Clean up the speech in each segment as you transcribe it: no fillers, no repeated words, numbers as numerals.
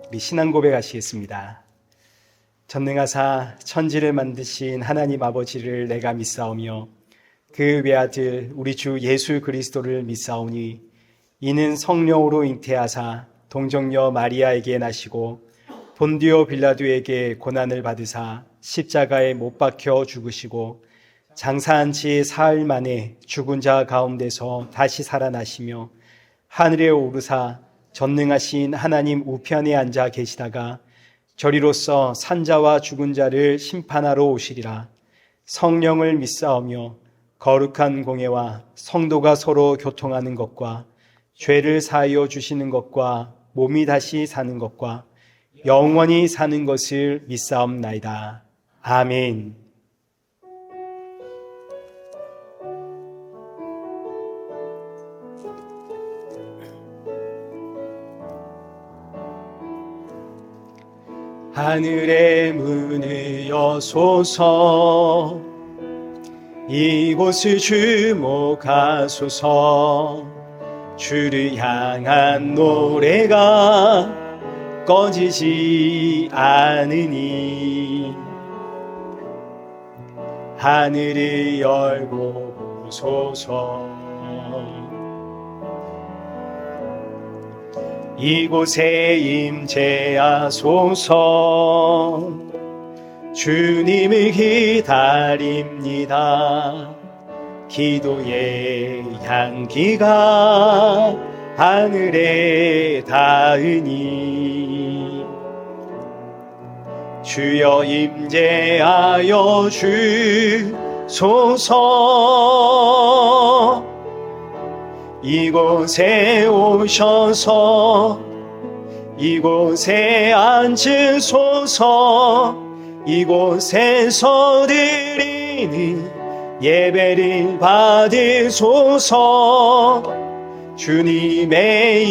우리 신앙 고백하시겠습니다. 전능하사 천지를 만드신 하나님 아버지를 내가 믿사오며 그 외아들 우리 주 예수 그리스도를 믿사오니 이는 성령으로 잉태하사 동정녀 마리아에게 나시고 본디오 빌라도에게 고난을 받으사 십자가에 못 박혀 죽으시고 장사한 지 사흘 만에 죽은 자 가운데서 다시 살아나시며 하늘에 오르사 전능하신 하나님 우편에 앉아 계시다가 저리로서 산자와 죽은 자를 심판하러 오시리라. 성령을 믿사오며 거룩한 공예와 성도가 서로 교통하는 것과 죄를 사하여 주시는 것과 몸이 다시 사는 것과 영원히 사는 것을 믿사옵나이다. 아멘. 하늘의 문을 여소서 이곳을 주목하소서 주를 향한 노래가 꺼지지 않으니 하늘을 열고 보소서 이곳에 임재하소서 주님을 기다립니다. 기도의 향기가 하늘에 닿으니 주여 임재하여 주소서 이곳에 오셔서 이곳에 앉으소서 이곳에서 드리는 예배를 받으소서 주님의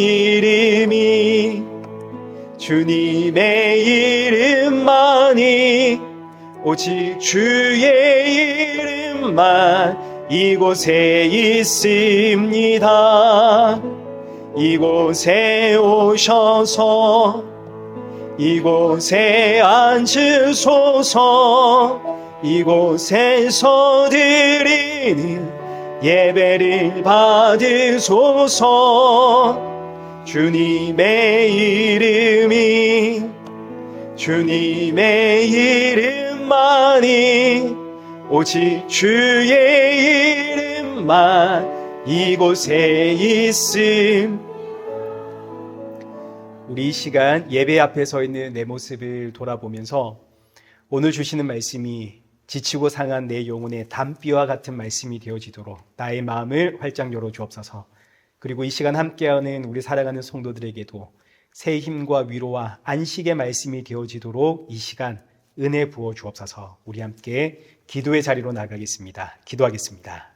이름만이 오직 주의 이름만 이곳에 있습니다. 이곳에 오셔서 이곳에 앉으소서 이곳에서 드리는 예배를 받으소서 주님의 이름만이 오직 주의 이름만 이곳에 있음. 우리 이 시간 예배 앞에 서 있는 내 모습을 돌아보면서 오늘 주시는 말씀이 지치고 상한 내 영혼의 담비와 같은 말씀이 되어지도록 나의 마음을 활짝 열어 주옵소서. 그리고 이 시간 함께하는 우리 사랑하는 성도들에게도 새 힘과 위로와 안식의 말씀이 되어지도록 이 시간 은혜 부어 주옵소서. 우리 함께 기도의 자리로 나가겠습니다. 기도하겠습니다.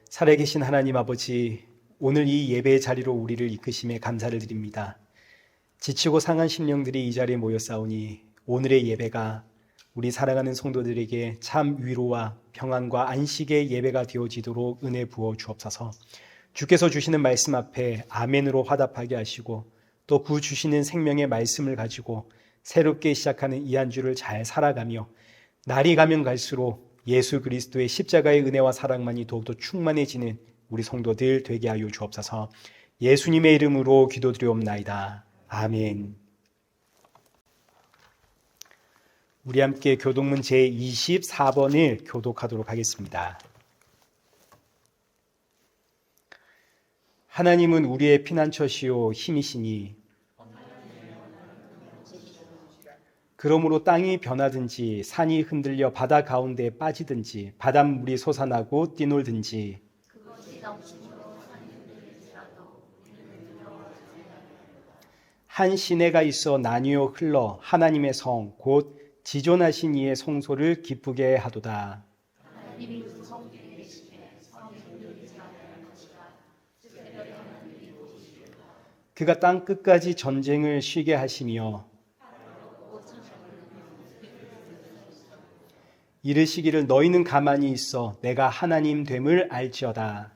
살아계신 하나님 아버지, 오늘 이 예배의 자리로 우리를 이끄심에 감사를 드립니다. 지치고 상한 심령들이 이 자리에 모였사오니 오늘의 예배가 우리 사랑하는 성도들에게 참 위로와 평안과 안식의 예배가 되어지도록 은혜 부어 주옵소서. 주께서 주시는 말씀 앞에 아멘으로 화답하게 하시고 또 구 주시는 생명의 말씀을 가지고 새롭게 시작하는 이 한 주를 잘 살아가며 날이 가면 갈수록 예수 그리스도의 십자가의 은혜와 사랑만이 더욱더 충만해지는 우리 성도들 되게 하여 주옵소서. 예수님의 이름으로 기도드리옵나이다. 아멘. 우리 함께 교독문 제24번을 교독하도록 하겠습니다. 하나님은 우리의 피난처시요 힘이시니 그러므로 땅이 변하든지 산이 흔들려 바다 가운데에 빠지든지 바닷물이 솟아나고 뛰놀든지 한 시내가 있어 나뉘어 흘러 하나님의 성 곧 지존하신 이의 성소를 기쁘게 하도다. 그가 땅 끝까지 전쟁을 쉬게 하시며 이르시기를 너희는 가만히 있어 내가 하나님 됨을 알지어다.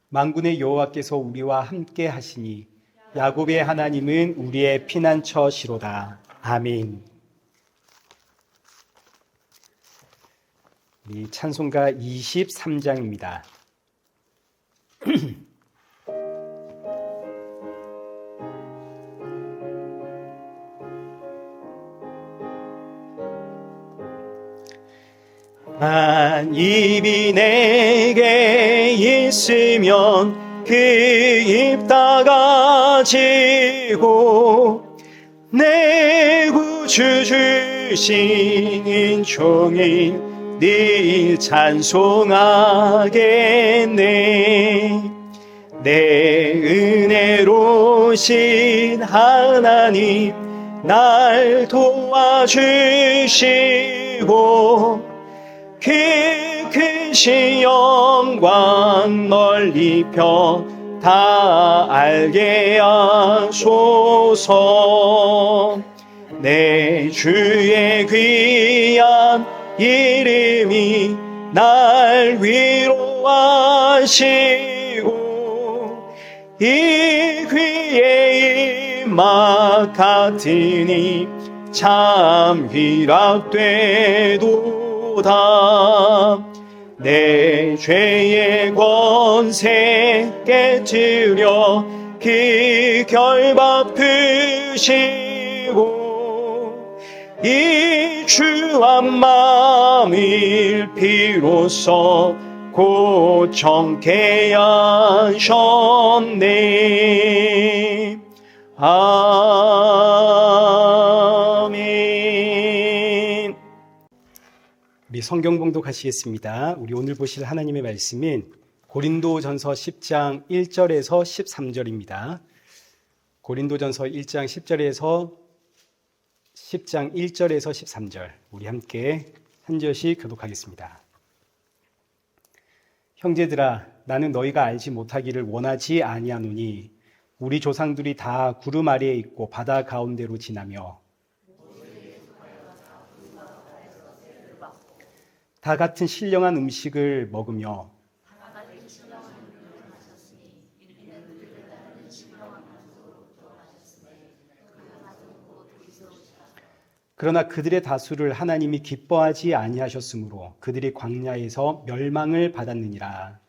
만군의 여호와께서 우리와 함께 하시니 야곱의 하나님은 우리의 피난처시로다. 아멘. 이 찬송가 23장입니다. 한 입이 내게 있으면 그 입 다 가지고 내 구주 주신 은총이 늘 찬송하겠네. 내 은혜로우신 하나님 날 도와주시고 그 크신 영광 널리 펴 다 알게 하소서. 내 주의 귀한 이름이 날 위로하시고 이 귀에 입막 같으니 참 희락되도다. 내 죄의 권세 깨뜨려 그 결박 푸시고 이 주한 마음을 비로소 곧 정케 하셨네. 아멘. 우리 성경 봉독하시겠습니다. 우리 오늘 보실 하나님의 말씀은 고린도전서 10장 1절에서 13절입니다. 고린도전서 1장 10장 1절에서 13절 우리 함께 한 절씩 교독하겠습니다. 형제들아 나는 너희가 알지 못하기를 원하지 아니하노니 우리 조상들이 다 구름 아래에 있고 바다 가운데로 지나며 다 같은 신령한 음식을 먹으며 그러나 그들의 다수를 하나님이 기뻐하지 아니하셨으므로 그들이 광야에서 멸망을 받았느니라.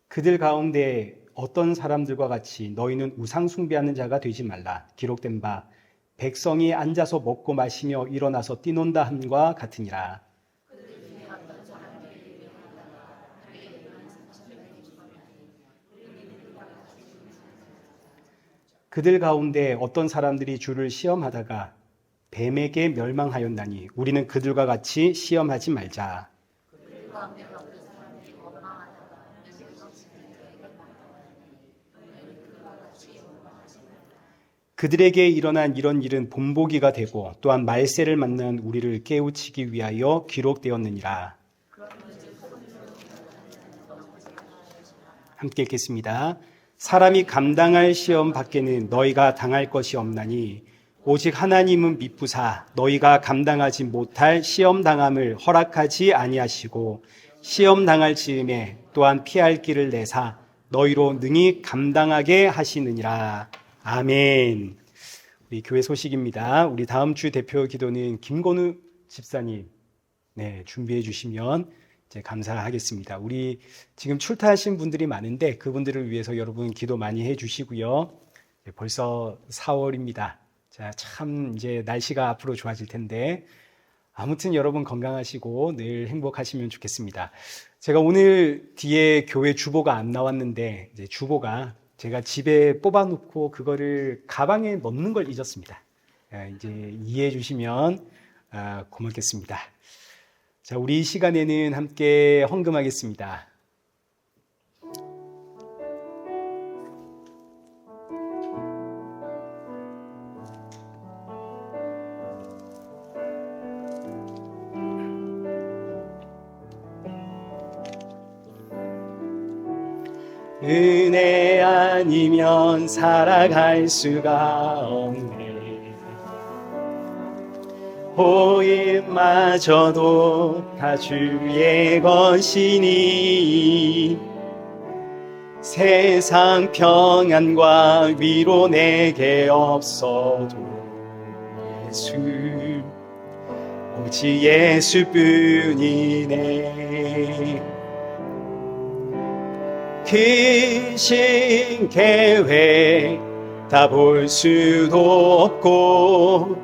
그들 가운데 어떤 사람들과 같이 너희는 우상 숭배하는 자가 되지 말라. 기록된 바 백성이 앉아서 먹고 마시며 일어나서 뛰논다 함과 같으니라. 그들 가운데 어떤 사람들이 주를 시험하다가 뱀에게 멸망하였나니 우리는 그들과 같이 시험하지 말자. 그들에게 일어난 이런 일은 본보기가 되고 또한 말세를 만난 우리를 깨우치기 위하여 기록되었느니라. 함께 읽겠습니다. 사람이 감당할 시험 밖에는 너희가 당할 것이 없나니 오직 하나님은 미쁘사 너희가 감당하지 못할 시험 당함을 허락하지 아니하시고 시험 당할 즈음에 또한 피할 길을 내사 너희로 능히 감당하게 하시느니라. 아멘. 우리 교회 소식입니다. 우리 다음 주 대표 기도는 김건우 집사님 준비해 주시면 이제 감사하겠습니다. 우리 지금 출타하신 분들이 많은데 그분들을 위해서 여러분 기도 많이 해 주시고요. 벌써 4월입니다. 자, 참 이제 날씨가 앞으로 좋아질 텐데 아무튼 여러분 건강하시고 늘 행복하시면 좋겠습니다. 제가 오늘 뒤에 교회 주보가 안 나왔는데 이제 주보가 제가 집에 뽑아놓고 그거를 가방에 넣는 걸 잊었습니다. 이제 이해해 주시면 고맙겠습니다. 자, 우리 이 시간에는 함께 헌금하겠습니다. 은혜 아니면 살아갈 수가 없네. 호입마저도 다 주의 것이니 세상 평안과 위로 내게 없어도 예수, 오직 예수뿐이네. 크신 계획 다 볼 수도 없고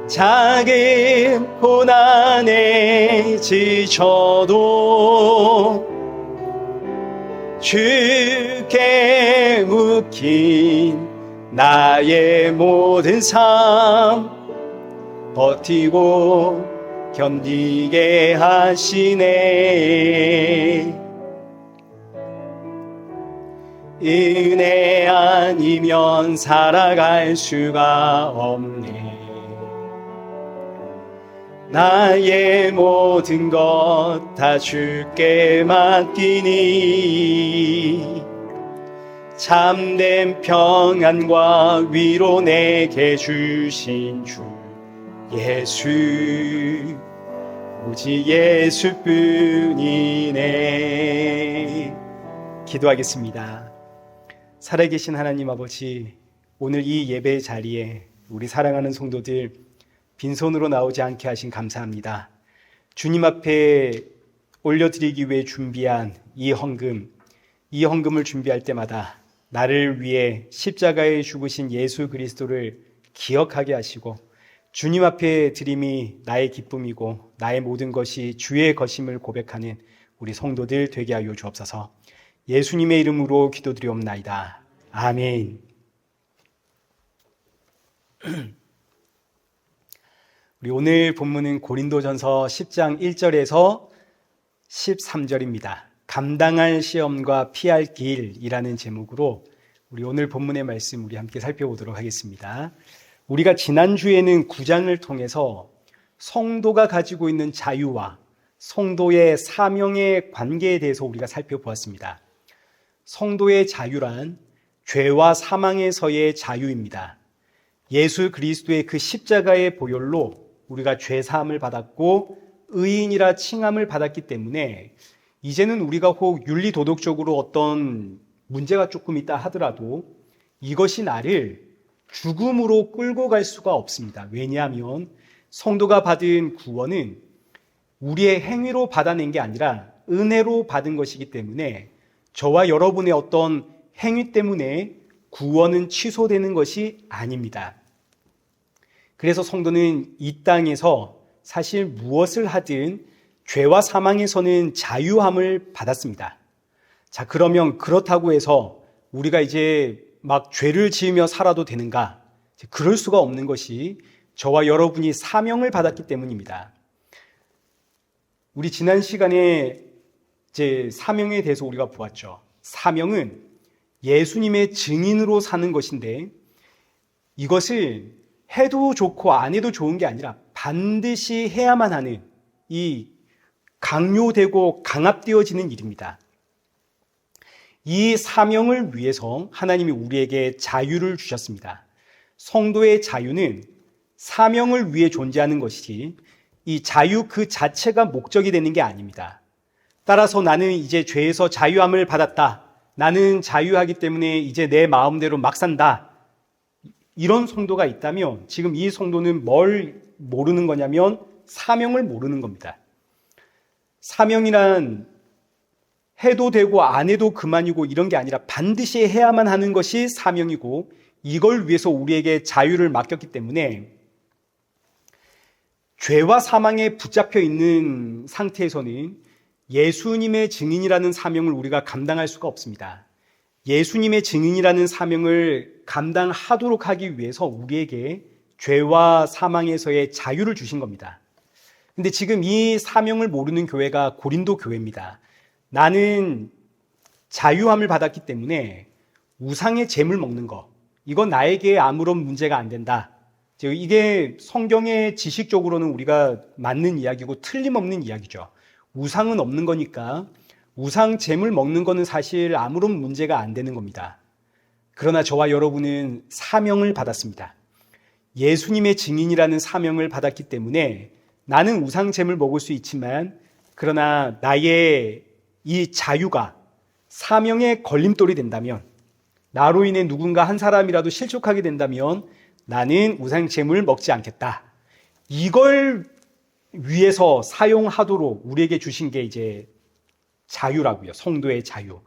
작은 고난에 지쳐도 주께 묶인 나의 모든 삶 버티고 견디게 하시네. 은혜 아니면 살아갈 수가 없네. 나의 모든 것 다 주께 맡기니 참된 평안과 위로 내게 주신 주 예수, 오직 예수뿐이네. 기도하겠습니다. 살아계신 하나님 아버지, 오늘 이 예배 자리에 우리 사랑하는 성도들 빈손으로 나오지 않게 하신 감사합니다. 주님 앞에 올려드리기 위해 준비한 이 헌금을 준비할 때마다 나를 위해 십자가에 죽으신 예수 그리스도를 기억하게 하시고 주님 앞에 드림이 나의 기쁨이고 나의 모든 것이 주의 것임을 고백하는 우리 성도들 되게 하여 주옵소서. 예수님의 이름으로 기도드리옵나이다. 아멘. 우리 오늘 본문은 고린도전서 10장 1절에서 13절입니다. 감당할 시험과 피할 길이라는 제목으로 우리 오늘 본문의 말씀 우리 함께 살펴보도록 하겠습니다. 우리가 지난주에는 9장을 통해서 성도가 가지고 있는 자유와 성도의 사명의 관계에 대해서 우리가 살펴보았습니다. 성도의 자유란 죄와 사망에서의 자유입니다. 예수 그리스도의 그 십자가의 보혈로 우리가 죄 사함을 받았고 의인이라 칭함을 받았기 때문에 이제는 우리가 혹 윤리 도덕적으로 어떤 문제가 조금 있다 하더라도 이것이 나를 죽음으로 끌고 갈 수가 없습니다. 왜냐하면 성도가 받은 구원은 우리의 행위로 받아낸 게 아니라 은혜로 받은 것이기 때문에 저와 여러분의 어떤 행위 때문에 구원은 취소되는 것이 아닙니다. 그래서 성도는 이 땅에서 사실 무엇을 하든 죄와 사망에서는 자유함을 받았습니다. 자, 그러면 그렇다고 해서 우리가 이제 막 죄를 지으며 살아도 되는가? 그럴 수가 없는 것이 저와 여러분이 사명을 받았기 때문입니다. 우리 지난 시간에 이제 사명에 대해서 우리가 보았죠. 사명은 예수님의 증인으로 사는 것인데 이것을 해도 좋고 안 해도 좋은 게 아니라 반드시 해야만 하는 이 강요되고 강압되어지는 일입니다. 이 사명을 위해서 하나님이 우리에게 자유를 주셨습니다. 성도의 자유는 사명을 위해 존재하는 것이지 이 자유 그 자체가 목적이 되는 게 아닙니다. 따라서 나는 이제 죄에서 자유함을 받았다. 나는 자유하기 때문에 이제 내 마음대로 막 산다. 이런 성도가 있다면 지금 이 성도는 뭘 모르는 거냐면 사명을 모르는 겁니다. 사명이란 해도 되고 안 해도 그만이고 이런 게 아니라 반드시 해야만 하는 것이 사명이고 이걸 위해서 우리에게 자유를 맡겼기 때문에 죄와 사망에 붙잡혀 있는 상태에서는 예수님의 증인이라는 사명을 우리가 감당할 수가 없습니다. 예수님의 증인이라는 사명을 감당하도록 하기 위해서 우리에게 죄와 사망에서의 자유를 주신 겁니다. 근데 지금 이 사명을 모르는 교회가 고린도 교회입니다. 나는 자유함을 받았기 때문에 우상의 재물 먹는 거, 이건 나에게 아무런 문제가 안 된다. 이게 성경의 지식적으로는 우리가 맞는 이야기고 틀림없는 이야기죠. 우상은 없는 거니까 우상 재물 먹는 거는 사실 아무런 문제가 안 되는 겁니다. 그러나 저와 여러분은 사명을 받았습니다. 예수님의 증인이라는 사명을 받았기 때문에 나는 우상 재물 먹을 수 있지만 그러나 나의 이 자유가 사명의 걸림돌이 된다면, 나로 인해 누군가 한 사람이라도 실족하게 된다면 나는 우상 재물 먹지 않겠다. 이걸 위해서 사용하도록 우리에게 주신 게 이제 자유라고요. 성도의 자유.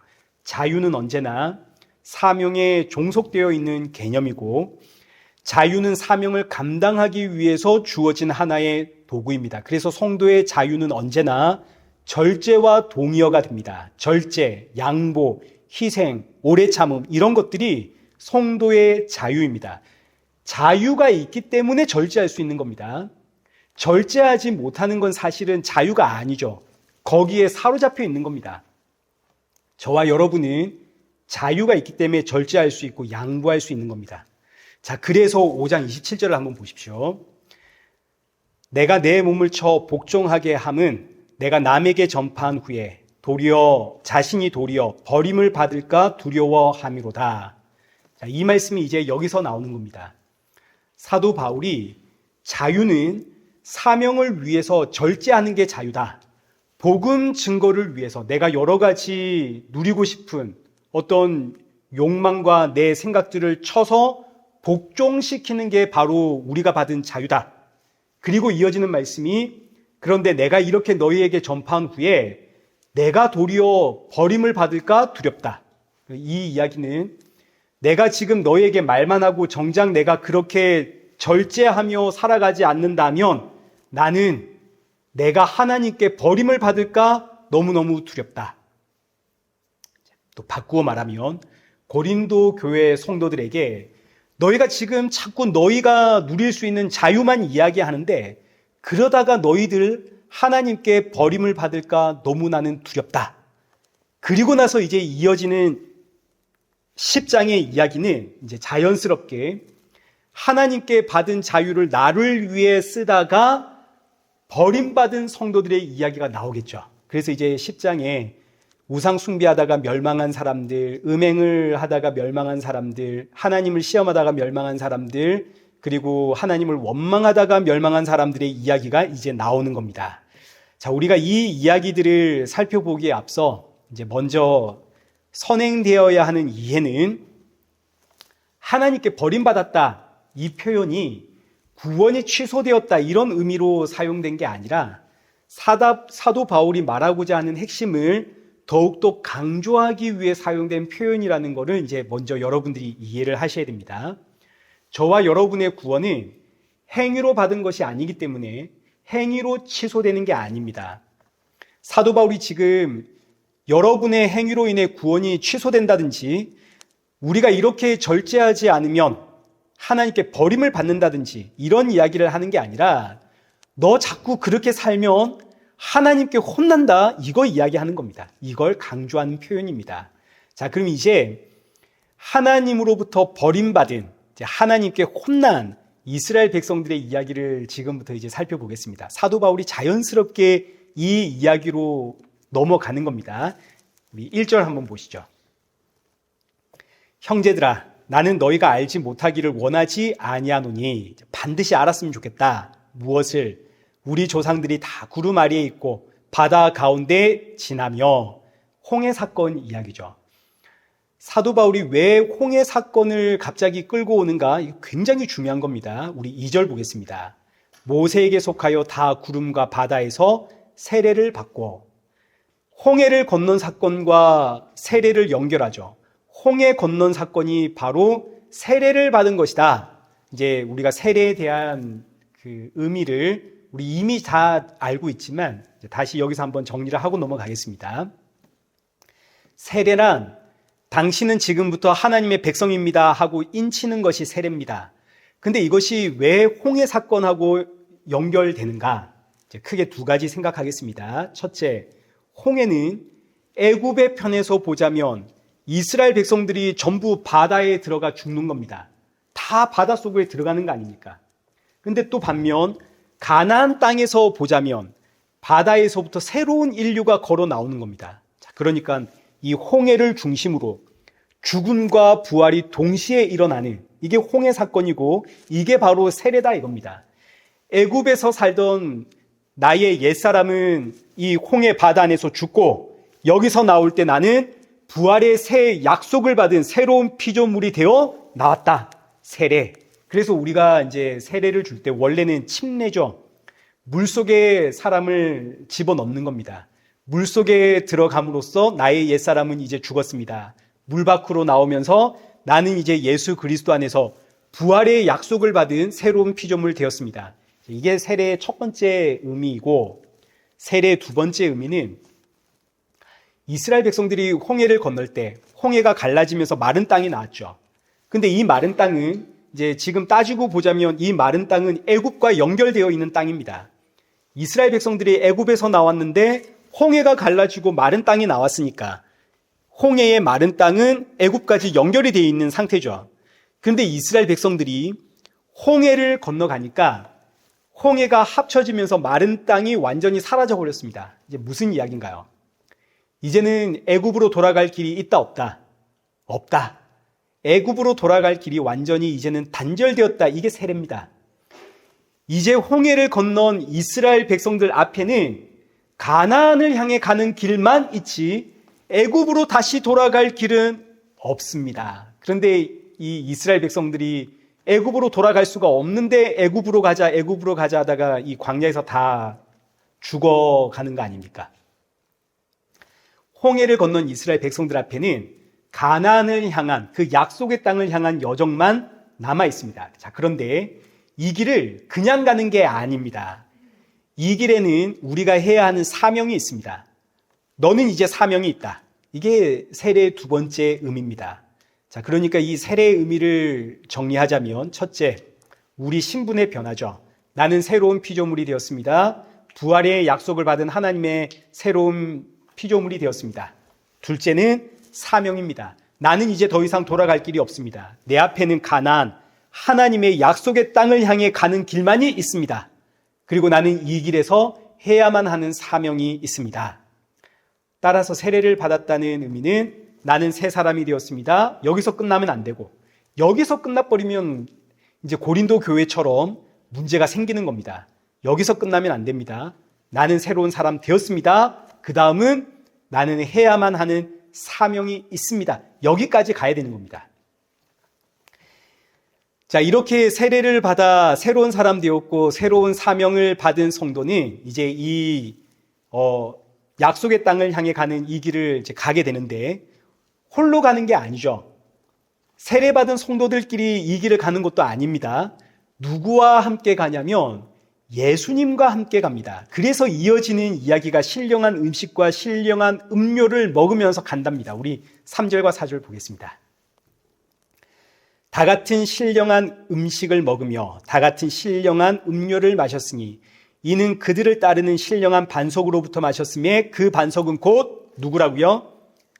자유는 언제나 사명에 종속되어 있는 개념이고, 자유는 사명을 감당하기 위해서 주어진 하나의 도구입니다. 그래서 성도의 자유는 언제나 절제와 동의어가 됩니다. 절제, 양보, 희생, 오래 참음, 이런 것들이 성도의 자유입니다. 자유가 있기 때문에 절제할 수 있는 겁니다. 절제하지 못하는 건 사실은 자유가 아니죠. 거기에 사로잡혀 있는 겁니다. 저와 여러분은 자유가 있기 때문에 절제할 수 있고 양보할 수 있는 겁니다. 자, 그래서 5장 27절을 한번 보십시오. 내가 내 몸을 쳐 복종하게 함은 내가 남에게 전파한 후에 자신이 도리어 버림을 받을까 두려워함이로다. 자, 이 말씀이 이제 여기서 나오는 겁니다. 사도 바울이 자유는 사명을 위해서 절제하는 게 자유다. 복음 증거를 위해서 내가 여러 가지 누리고 싶은 어떤 욕망과 내 생각들을 쳐서 복종시키는 게 바로 우리가 받은 자유다. 그리고 이어지는 말씀이 그런데 내가 이렇게 너희에게 전파한 후에 내가 도리어 버림을 받을까 두렵다. 이 이야기는 내가 지금 너희에게 말만 하고 정작 내가 그렇게 절제하며 살아가지 않는다면 나는 내가 하나님께 버림을 받을까 너무너무 두렵다. 또 바꾸어 말하면 고린도 교회 성도들에게 너희가 지금 자꾸 너희가 누릴 수 있는 자유만 이야기하는데 그러다가 너희들 하나님께 버림을 받을까 너무 나는 두렵다. 그리고 나서 이제 이어지는 10장의 이야기는 이제 자연스럽게 하나님께 받은 자유를 나를 위해 쓰다가 버림받은 성도들의 이야기가 나오겠죠. 그래서 이제 10장에 우상 숭배하다가 멸망한 사람들, 음행을 하다가 멸망한 사람들, 하나님을 시험하다가 멸망한 사람들, 그리고 하나님을 원망하다가 멸망한 사람들의 이야기가 이제 나오는 겁니다. 자, 우리가 이 이야기들을 살펴보기에 앞서 이제 먼저 선행되어야 하는 이해는 하나님께 버림받았다. 이 표현이 구원이 취소되었다 이런 의미로 사용된 게 아니라 사도 바울이 말하고자 하는 핵심을 더욱더 강조하기 위해 사용된 표현이라는 것을 이제 먼저 여러분들이 이해를 하셔야 됩니다. 저와 여러분의 구원은 행위로 받은 것이 아니기 때문에 행위로 취소되는 게 아닙니다. 사도 바울이 지금 여러분의 행위로 인해 구원이 취소된다든지 우리가 이렇게 절제하지 않으면 하나님께 버림을 받는다든지 이런 이야기를 하는 게 아니라 너 자꾸 그렇게 살면 하나님께 혼난다 이거 이야기하는 겁니다. 이걸 강조하는 표현입니다. 자, 그럼 이제 하나님으로부터 버림받은 하나님께 혼난 이스라엘 백성들의 이야기를 지금부터 이제 살펴보겠습니다. 사도 바울이 자연스럽게 이 이야기로 넘어가는 겁니다. 우리 1절 한번 보시죠. 형제들아 나는 너희가 알지 못하기를 원하지 아니하노니 반드시 알았으면 좋겠다. 무엇을? 우리 조상들이 다 구름 아래에 있고 바다 가운데 지나며 홍해 사건 이야기죠. 사도 바울이 왜 홍해 사건을 갑자기 끌고 오는가? 이거 굉장히 중요한 겁니다. 우리 2절 보겠습니다. 모세에게 속하여 다 구름과 바다에서 세례를 받고 홍해를 건넌 사건과 세례를 연결하죠. 홍해 건넌 사건이 바로 세례를 받은 것이다. 이제 우리가 세례에 대한 그 의미를 우리 이미 다 알고 있지만 다시 여기서 한번 정리를 하고 넘어가겠습니다. 세례란 당신은 지금부터 하나님의 백성입니다 하고 인치는 것이 세례입니다. 근데 이것이 왜 홍해 사건하고 연결되는가? 크게 두 가지 생각하겠습니다. 첫째, 홍해는 애굽의 편에서 보자면 이스라엘 백성들이 전부 바다에 들어가 죽는 겁니다. 다 바닷속에 들어가는 거 아닙니까? 근데 또 반면 가나안 땅에서 보자면 바다에서부터 새로운 인류가 걸어 나오는 겁니다. 그러니까 이 홍해를 중심으로 죽음과 부활이 동시에 일어나는, 이게 홍해 사건이고 이게 바로 세례다 이겁니다. 애굽에서 살던 나의 옛사람은 이 홍해 바다 안에서 죽고, 여기서 나올 때 나는 부활의 새 약속을 받은 새로운 피조물이 되어 나왔다. 세례. 그래서 우리가 이제 세례를 줄 때 원래는 침례죠. 물속에 사람을 집어넣는 겁니다. 물속에 들어감으로써 나의 옛사람은 이제 죽었습니다. 물 밖으로 나오면서 나는 이제 예수 그리스도 안에서 부활의 약속을 받은 새로운 피조물 되었습니다. 이게 세례의 첫 번째 의미이고, 세례의 두 번째 의미는 이스라엘 백성들이 홍해를 건널 때 홍해가 갈라지면서 마른 땅이 나왔죠. 근데 이 마른 땅은 이제 지금 따지고 보자면 이 마른 땅은 애굽과 연결되어 있는 땅입니다. 이스라엘 백성들이 애굽에서 나왔는데 홍해가 갈라지고 마른 땅이 나왔으니까 홍해의 마른 땅은 애굽까지 연결이 되어 있는 상태죠. 그런데 이스라엘 백성들이 홍해를 건너가니까 홍해가 합쳐지면서 마른 땅이 완전히 사라져 버렸습니다. 이제 무슨 이야기인가요? 이제는 애굽으로 돌아갈 길이 있다 없다? 없다. 애굽으로 돌아갈 길이 완전히 이제는 단절되었다. 이게 세례입니다. 이제 홍해를 건넌 이스라엘 백성들 앞에는 가나안을 향해 가는 길만 있지 애굽으로 다시 돌아갈 길은 없습니다. 그런데 이 이스라엘 백성들이 애굽으로 돌아갈 수가 없는데 애굽으로 가자 하다가 이 광야에서 다 죽어가는 거 아닙니까? 홍해를 건넌 이스라엘 백성들 앞에는 가나안을 향한, 그 약속의 땅을 향한 여정만 남아 있습니다. 자, 그런데 이 길을 그냥 가는 게 아닙니다. 이 길에는 우리가 해야 하는 사명이 있습니다. 너는 이제 사명이 있다. 이게 세례의 두 번째 의미입니다. 자, 그러니까 이 세례의 의미를 정리하자면, 첫째, 우리 신분의 변화죠. 나는 새로운 피조물이 되었습니다. 부활의 약속을 받은 하나님의 새로운 피조물이 되었습니다. 둘째는 사명입니다. 나는 이제 더 이상 돌아갈 길이 없습니다. 내 앞에는 가나안, 하나님의 약속의 땅을 향해 가는 길만이 있습니다. 그리고 나는 이 길에서 해야만 하는 사명이 있습니다. 따라서 세례를 받았다는 의미는 나는 새 사람이 되었습니다. 여기서 끝나면 안 되고, 여기서 끝나버리면 이제 고린도 교회처럼 문제가 생기는 겁니다. 여기서 끝나면 안 됩니다. 나는 새로운 사람 되었습니다. 그 다음은 나는 해야만 하는 사명이 있습니다. 여기까지 가야 되는 겁니다. 자, 이렇게 세례를 받아 새로운 사람 되었고 새로운 사명을 받은 성도는 이제 이 약속의 땅을 향해 가는 이 길을 이제 가게 되는데, 홀로 가는 게 아니죠. 세례받은 성도들끼리 이 길을 가는 것도 아닙니다. 누구와 함께 가냐면 예수님과 함께 갑니다. 그래서 이어지는 이야기가 신령한 음식과 신령한 음료를 먹으면서 간답니다. 우리 3절과 4절 보겠습니다. 다 같은 신령한 음식을 먹으며 다 같은 신령한 음료를 마셨으니 이는 그들을 따르는 신령한 반석으로부터 마셨음에 그 반석은 곧 누구라고요?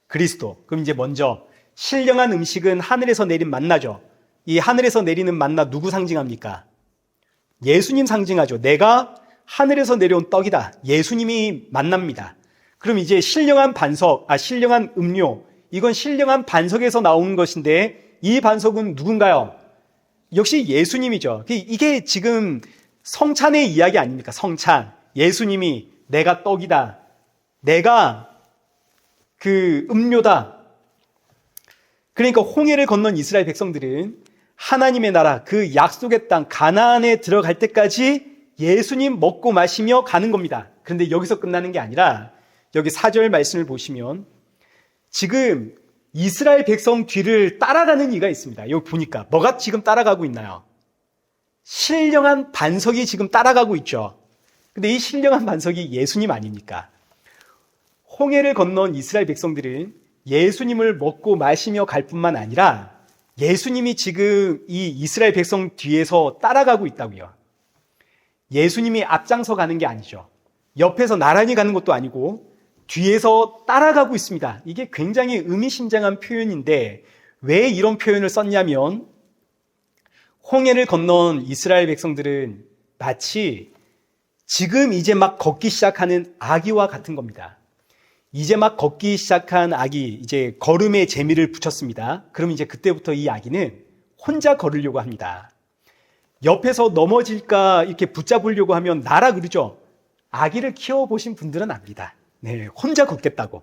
그리스도. 그럼 이제 먼저 신령한 음식은 하늘에서 내린 만나죠. 이 하늘에서 내리는 만나 누구 상징합니까? 예수님 상징하죠. 내가 하늘에서 내려온 떡이다. 예수님이 만납니다. 그럼 이제 신령한 반석, 신령한 음료, 이건 신령한 반석에서 나오는 것인데 이 반석은 누군가요? 역시 예수님이죠. 이게 지금 성찬의 이야기 아닙니까? 성찬. 예수님이 내가 떡이다. 내가 그 음료다. 그러니까 홍해를 건넌 이스라엘 백성들은 하나님의 나라, 그 약속의 땅 가나안에 들어갈 때까지 예수님 먹고 마시며 가는 겁니다. 그런데 여기서 끝나는 게 아니라 여기 4절 말씀을 보시면 지금 이스라엘 백성 뒤를 따라가는 이가 있습니다. 여기 보니까 뭐가 지금 따라가고 있나요? 신령한 반석이 지금 따라가고 있죠. 근데 이 신령한 반석이 예수님 아닙니까? 홍해를 건넌 이스라엘 백성들은 예수님을 먹고 마시며 갈 뿐만 아니라 예수님이 지금 이 이스라엘 백성 뒤에서 따라가고 있다고요. 예수님이 앞장서 가는 게 아니죠. 옆에서 나란히 가는 것도 아니고 뒤에서 따라가고 있습니다. 이게 굉장히 의미심장한 표현인데 왜 이런 표현을 썼냐면 홍해를 건넌 이스라엘 백성들은 마치 지금 이제 막 걷기 시작하는 아기와 같은 겁니다. 이제 막 걷기 시작한 아기, 이제 걸음에 재미를 붙였습니다. 그럼 이제 그때부터 이 아기는 혼자 걸으려고 합니다. 옆에서 넘어질까 이렇게 붙잡으려고 하면 나라 그러죠. 아기를 키워보신 분들은 압니다. 네, 혼자 걷겠다고.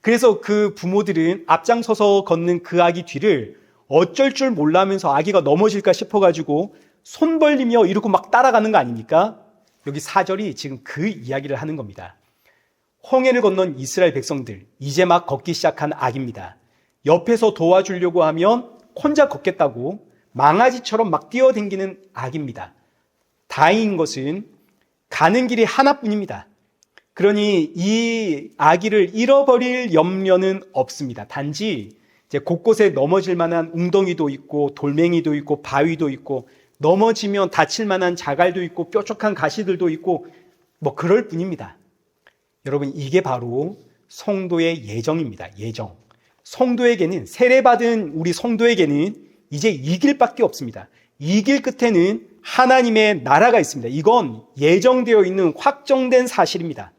그래서 그 부모들은 앞장서서 걷는 그 아기 뒤를 어쩔 줄 몰라면서 아기가 넘어질까 싶어가지고 손 벌리며 이러고 막 따라가는 거 아닙니까? 여기 4절이 지금 그 이야기를 하는 겁니다. 홍해를 건넌 이스라엘 백성들, 이제 막 걷기 시작한 아기입니다. 옆에서 도와주려고 하면 혼자 걷겠다고 망아지처럼 막 뛰어댕기는 아기입니다. 다행인 것은 가는 길이 하나뿐입니다. 그러니 이 아기를 잃어버릴 염려는 없습니다. 단지 이제 곳곳에 넘어질 만한 웅덩이도 있고 돌멩이도 있고 바위도 있고 넘어지면 다칠 만한 자갈도 있고 뾰족한 가시들도 있고 뭐 그럴 뿐입니다. 여러분, 이게 바로 성도의 예정입니다. 예정. 성도에게는, 세례받은 우리 성도에게는 이제 이 길밖에 없습니다. 이 길 끝에는 하나님의 나라가 있습니다. 이건 예정되어 있는 확정된 사실입니다.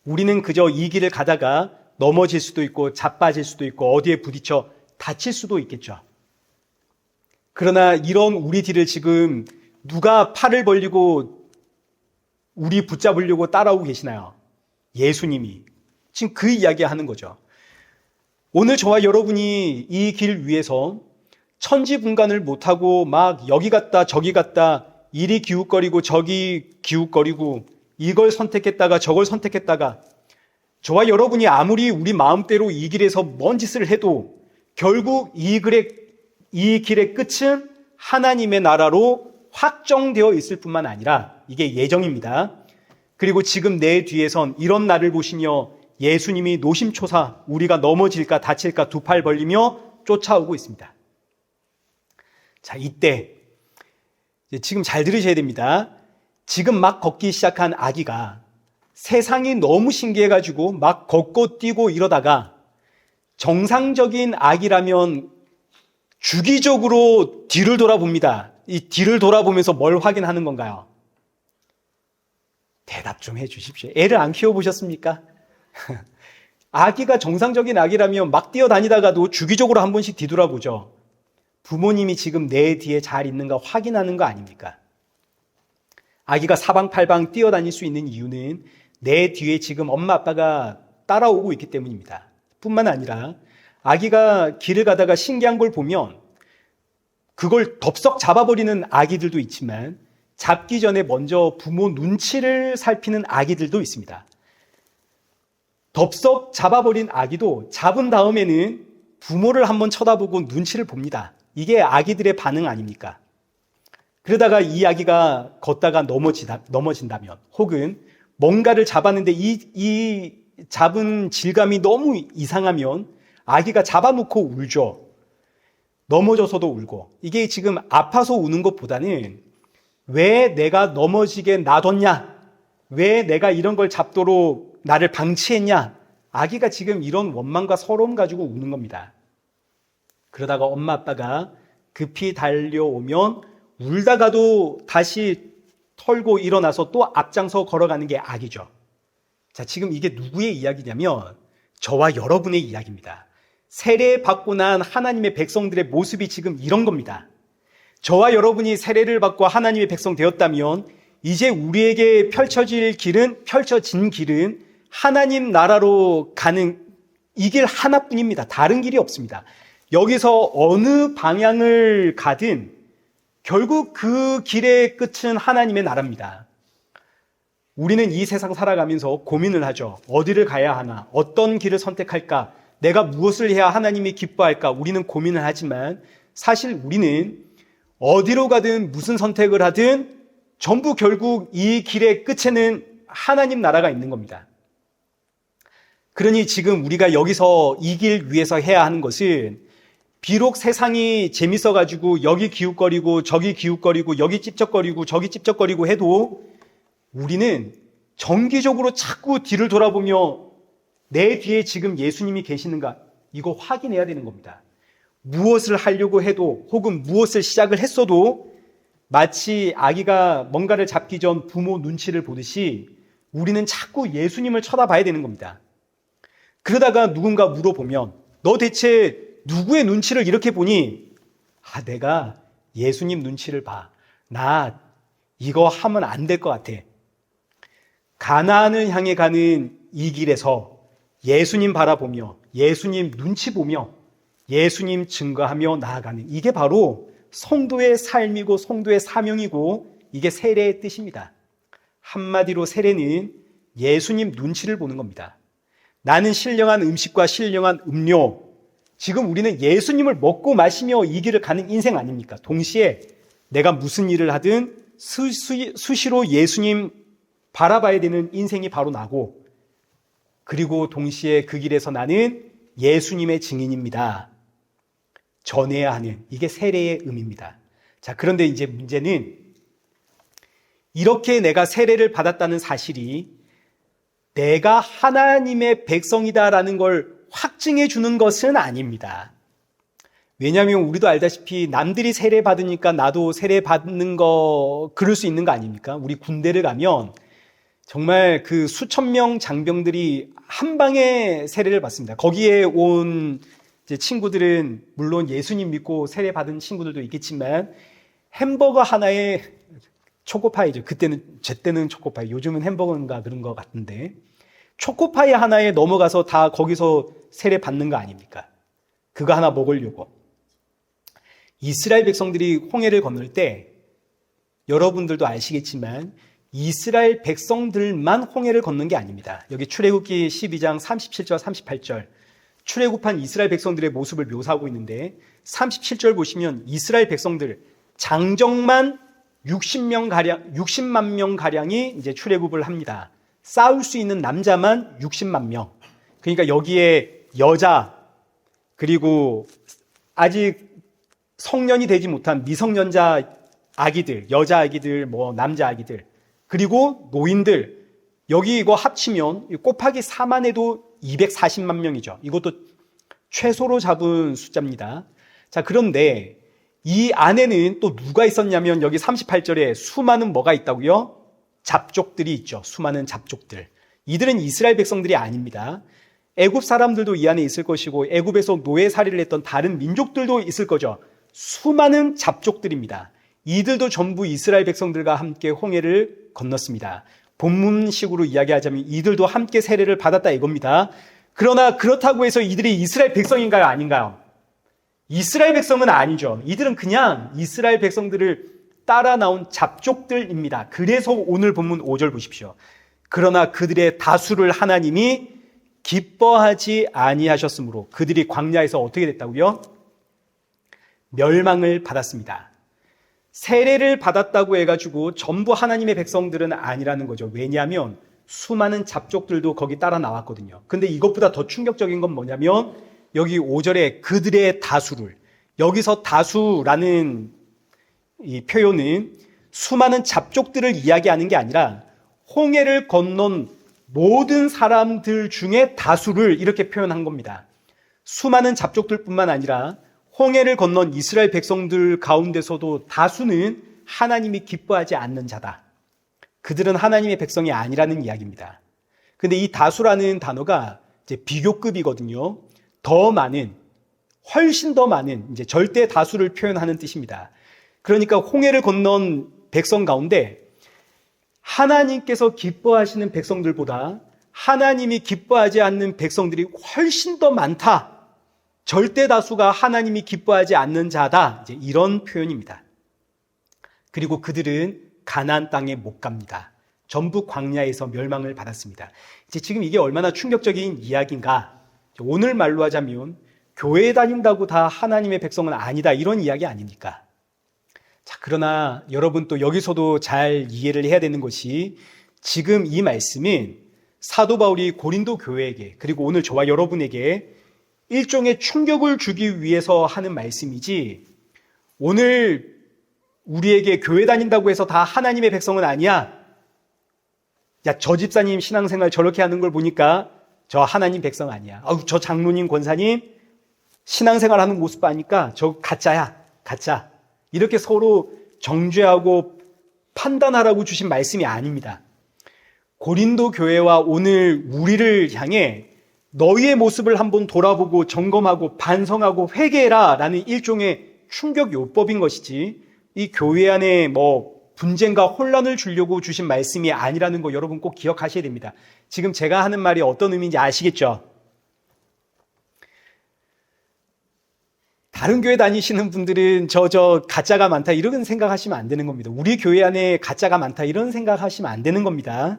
우리는 그저 이 길을 가다가 넘어질 수도 있고 자빠질 수도 있고 어디에 부딪혀 다칠 수도 있겠죠. 그러나 이런 우리 뒤를 지금 누가 팔을 벌리고 우리 붙잡으려고 따라오고 계시나요? 예수님이. 지금 그 이야기 하는 거죠. 오늘 저와 여러분이 이 길 위에서 천지분간을 못하고 막 여기 갔다 저기 갔다 이리 기웃거리고 저기 기웃거리고 이걸 선택했다가 저걸 선택했다가 저와 여러분이 아무리 우리 마음대로 이 길에서 뭔 짓을 해도 결국 이 길의 끝은 하나님의 나라로 확정되어 있을 뿐만 아니라 이게 예정입니다. 그리고 지금 내 뒤에선 이런 나를 보시며 예수님이 노심초사 우리가 넘어질까 다칠까 두 팔 벌리며 쫓아오고 있습니다. 자, 이때 지금 잘 들으셔야 됩니다. 지금 막 걷기 시작한 아기가 세상이 너무 신기해가지고 막 걷고 뛰고 이러다가 정상적인 아기라면 주기적으로 뒤를 돌아봅니다. 이 뒤를 돌아보면서 뭘 확인하는 건가요? 대답 좀 해주십시오. 애를 안 키워보셨습니까? 아기가 정상적인 아기라면 막 뛰어다니다가도 주기적으로 한 번씩 뒤돌아보죠. 부모님이 지금 내 뒤에 잘 있는가 확인하는 거 아닙니까? 아기가 사방팔방 뛰어다닐 수 있는 이유는 내 뒤에 지금 엄마 아빠가 따라오고 있기 때문입니다. 뿐만 아니라 아기가 길을 가다가 신기한 걸 보면 그걸 덥석 잡아버리는 아기들도 있지만 잡기 전에 먼저 부모 눈치를 살피는 아기들도 있습니다. 덥석 잡아버린 아기도 잡은 다음에는 부모를 한번 쳐다보고 눈치를 봅니다. 이게 아기들의 반응 아닙니까? 그러다가 이 아기가 걷다가 넘어진다면 혹은 뭔가를 잡았는데 이 잡은 질감이 너무 이상하면 아기가 잡아놓고 울죠. 넘어져서도 울고. 이게 지금 아파서 우는 것보다는 왜 내가 넘어지게 놔뒀냐? 왜 내가 이런 걸 잡도록 나를 방치했냐? 아기가 지금 이런 원망과 서러움 가지고 우는 겁니다. 그러다가 엄마 아빠가 급히 달려오면 울다가도 다시 털고 일어나서 또 앞장서 걸어가는 게 아기죠. 자, 지금 이게 누구의 이야기냐면 저와 여러분의 이야기입니다. 세례받고 난 하나님의 백성들의 모습이 지금 이런 겁니다. 저와 여러분이 세례를 받고 하나님의 백성 되었다면 이제 우리에게 펼쳐진 길은 하나님 나라로 가는 이 길 하나뿐입니다. 다른 길이 없습니다. 여기서 어느 방향을 가든 결국 그 길의 끝은 하나님의 나라입니다. 우리는 이 세상 살아가면서 고민을 하죠. 어디를 가야 하나? 어떤 길을 선택할까? 내가 무엇을 해야 하나님이 기뻐할까? 우리는 고민을 하지만 사실 우리는 어디로 가든 무슨 선택을 하든 전부 결국 이 길의 끝에는 하나님 나라가 있는 겁니다. 그러니 지금 우리가 여기서 이 길 위에서 해야 하는 것은 비록 세상이 재밌어가지고 여기 기웃거리고 저기 기웃거리고 여기 찝쩍거리고 저기 찝쩍거리고 해도 우리는 정기적으로 자꾸 뒤를 돌아보며 내 뒤에 지금 예수님이 계시는가 이거 확인해야 되는 겁니다. 무엇을 하려고 해도 혹은 무엇을 시작을 했어도 마치 아기가 뭔가를 잡기 전 부모 눈치를 보듯이 우리는 자꾸 예수님을 쳐다봐야 되는 겁니다. 그러다가 누군가 물어보면 너 대체 누구의 눈치를 이렇게 보니? 내가 예수님 눈치를 봐. 나 이거 하면 안 될 것 같아. 가나안을 향해 가는 이 길에서 예수님 바라보며 예수님 눈치 보며 예수님 증거하며 나아가는 이게 바로 성도의 삶이고 성도의 사명이고 이게 세례의 뜻입니다. 한마디로 세례는 예수님 눈치를 보는 겁니다. 나는 신령한 음식과 신령한 음료, 지금 우리는 예수님을 먹고 마시며 이 길을 가는 인생 아닙니까? 동시에 내가 무슨 일을 하든 수시로 예수님 바라봐야 되는 인생이 바로 나고, 그리고 동시에 그 길에서 나는 예수님의 증인입니다. 전해야 하는, 이게 세례의 의미입니다. 자, 그런데 이제 문제는 이렇게 내가 세례를 받았다는 사실이 내가 하나님의 백성이다라는 걸 확증해 주는 것은 아닙니다. 왜냐하면 우리도 알다시피 남들이 세례 받으니까 나도 세례 받는 거 그럴 수 있는 거 아닙니까? 우리 군대를 가면 정말 그 수천 명 장병들이 한 방에 세례를 받습니다. 거기에 온 이제 친구들은 물론 예수님 믿고 세례 받은 친구들도 있겠지만 햄버거 하나에 초코파이죠. 제 때는 초코파이, 요즘은 햄버거인가 그런 것 같은데 초코파이 하나에 넘어가서 다 거기서 세례 받는 거 아닙니까? 그거 하나 먹으려고. 이스라엘 백성들이 홍해를 건널 때 여러분들도 아시겠지만 이스라엘 백성들만 홍해를 건넌 게 아닙니다. 여기 출애굽기 12장 37절 38절 출애굽한 이스라엘 백성들의 모습을 묘사하고 있는데 37절 보시면 이스라엘 백성들 장정만 60만 명 가량이 이제 출애굽을 합니다. 싸울 수 있는 남자만 60만 명. 그러니까 여기에 여자 그리고 아직 성년이 되지 못한 미성년자 아기들, 여자 아기들, 남자 아기들, 그리고 노인들, 여기 이거 합치면 곱하기 4만 해도 240만 명이죠. 이것도 최소로 잡은 숫자입니다. 자, 그런데 이 안에는 또 누가 있었냐면 여기 38절에 수많은 뭐가 있다고요? 잡족들이 있죠. 수많은 잡족들. 이들은 이스라엘 백성들이 아닙니다. 애굽 사람들도 이 안에 있을 것이고 애굽에서 노예살이를 했던 다른 민족들도 있을 거죠. 수많은 잡족들입니다. 이들도 전부 이스라엘 백성들과 함께 홍해를 건넜습니다. 본문식으로 이야기하자면 이들도 함께 세례를 받았다 이겁니다. 그러나 그렇다고 해서 이들이 이스라엘 백성인가요? 아닌가요? 이스라엘 백성은 아니죠. 이들은 그냥 이스라엘 백성들을 따라 나온 잡족들입니다. 그래서 오늘 본문 5절 보십시오. 그러나 그들의 다수를 하나님이 기뻐하지 아니하셨으므로 그들이 광야에서 어떻게 됐다고요? 멸망을 받았습니다. 세례를 받았다고 해가지고 전부 하나님의 백성들은 아니라는 거죠. 왜냐하면 수많은 잡족들도 거기 따라 나왔거든요. 근데 이것보다 더 충격적인 건 뭐냐면 여기 5절에 그들의 다수를, 여기서 다수라는 이 표현은 수많은 잡족들을 이야기하는 게 아니라 홍해를 건넌 모든 사람들 중에 다수를 이렇게 표현한 겁니다. 수많은 잡족들뿐만 아니라 홍해를 건넌 이스라엘 백성들 가운데서도 다수는 하나님이 기뻐하지 않는 자다. 그들은 하나님의 백성이 아니라는 이야기입니다. 근데 이 다수라는 단어가 이제 비교급이거든요. 더 많은, 훨씬 더 많은 이제 절대 다수를 표현하는 뜻입니다. 그러니까 홍해를 건넌 백성 가운데 하나님께서 기뻐하시는 백성들보다 하나님이 기뻐하지 않는 백성들이 훨씬 더 많다. 절대 다수가 하나님이 기뻐하지 않는 자다. 이제 이런 표현입니다. 그리고 그들은 가나안 땅에 못 갑니다. 전부 광야에서 멸망을 받았습니다. 이제 지금 이게 얼마나 충격적인 이야기인가? 오늘 말로 하자면 교회 다닌다고 다 하나님의 백성은 아니다. 이런 이야기 아닙니까? 자, 그러나 여러분 또 여기서도 잘 이해를 해야 되는 것이 지금 이 말씀은 사도 바울이 고린도 교회에게 그리고 오늘 저와 여러분에게 일종의 충격을 주기 위해서 하는 말씀이지, 오늘 우리에게 교회 다닌다고 해서 다 하나님의 백성은 아니야. 야, 저 집사님 신앙생활 저렇게 하는 걸 보니까 저 하나님 백성 아니야. 저 장로님, 권사님 신앙생활 하는 모습 봐니까 저 가짜야, 가짜. 이렇게 서로 정죄하고 판단하라고 주신 말씀이 아닙니다. 고린도 교회와 오늘 우리를 향해 너희의 모습을 한번 돌아보고 점검하고 반성하고 회개해라 라는 일종의 충격 요법인 것이지, 이 교회 안에 분쟁과 혼란을 주려고 주신 말씀이 아니라는 거 여러분 꼭 기억하셔야 됩니다. 지금 제가 하는 말이 어떤 의미인지 아시겠죠? 다른 교회 다니시는 분들은 저 가짜가 많다 이런 생각하시면 안 되는 겁니다. 우리 교회 안에 가짜가 많다 이런 생각하시면 안 되는 겁니다.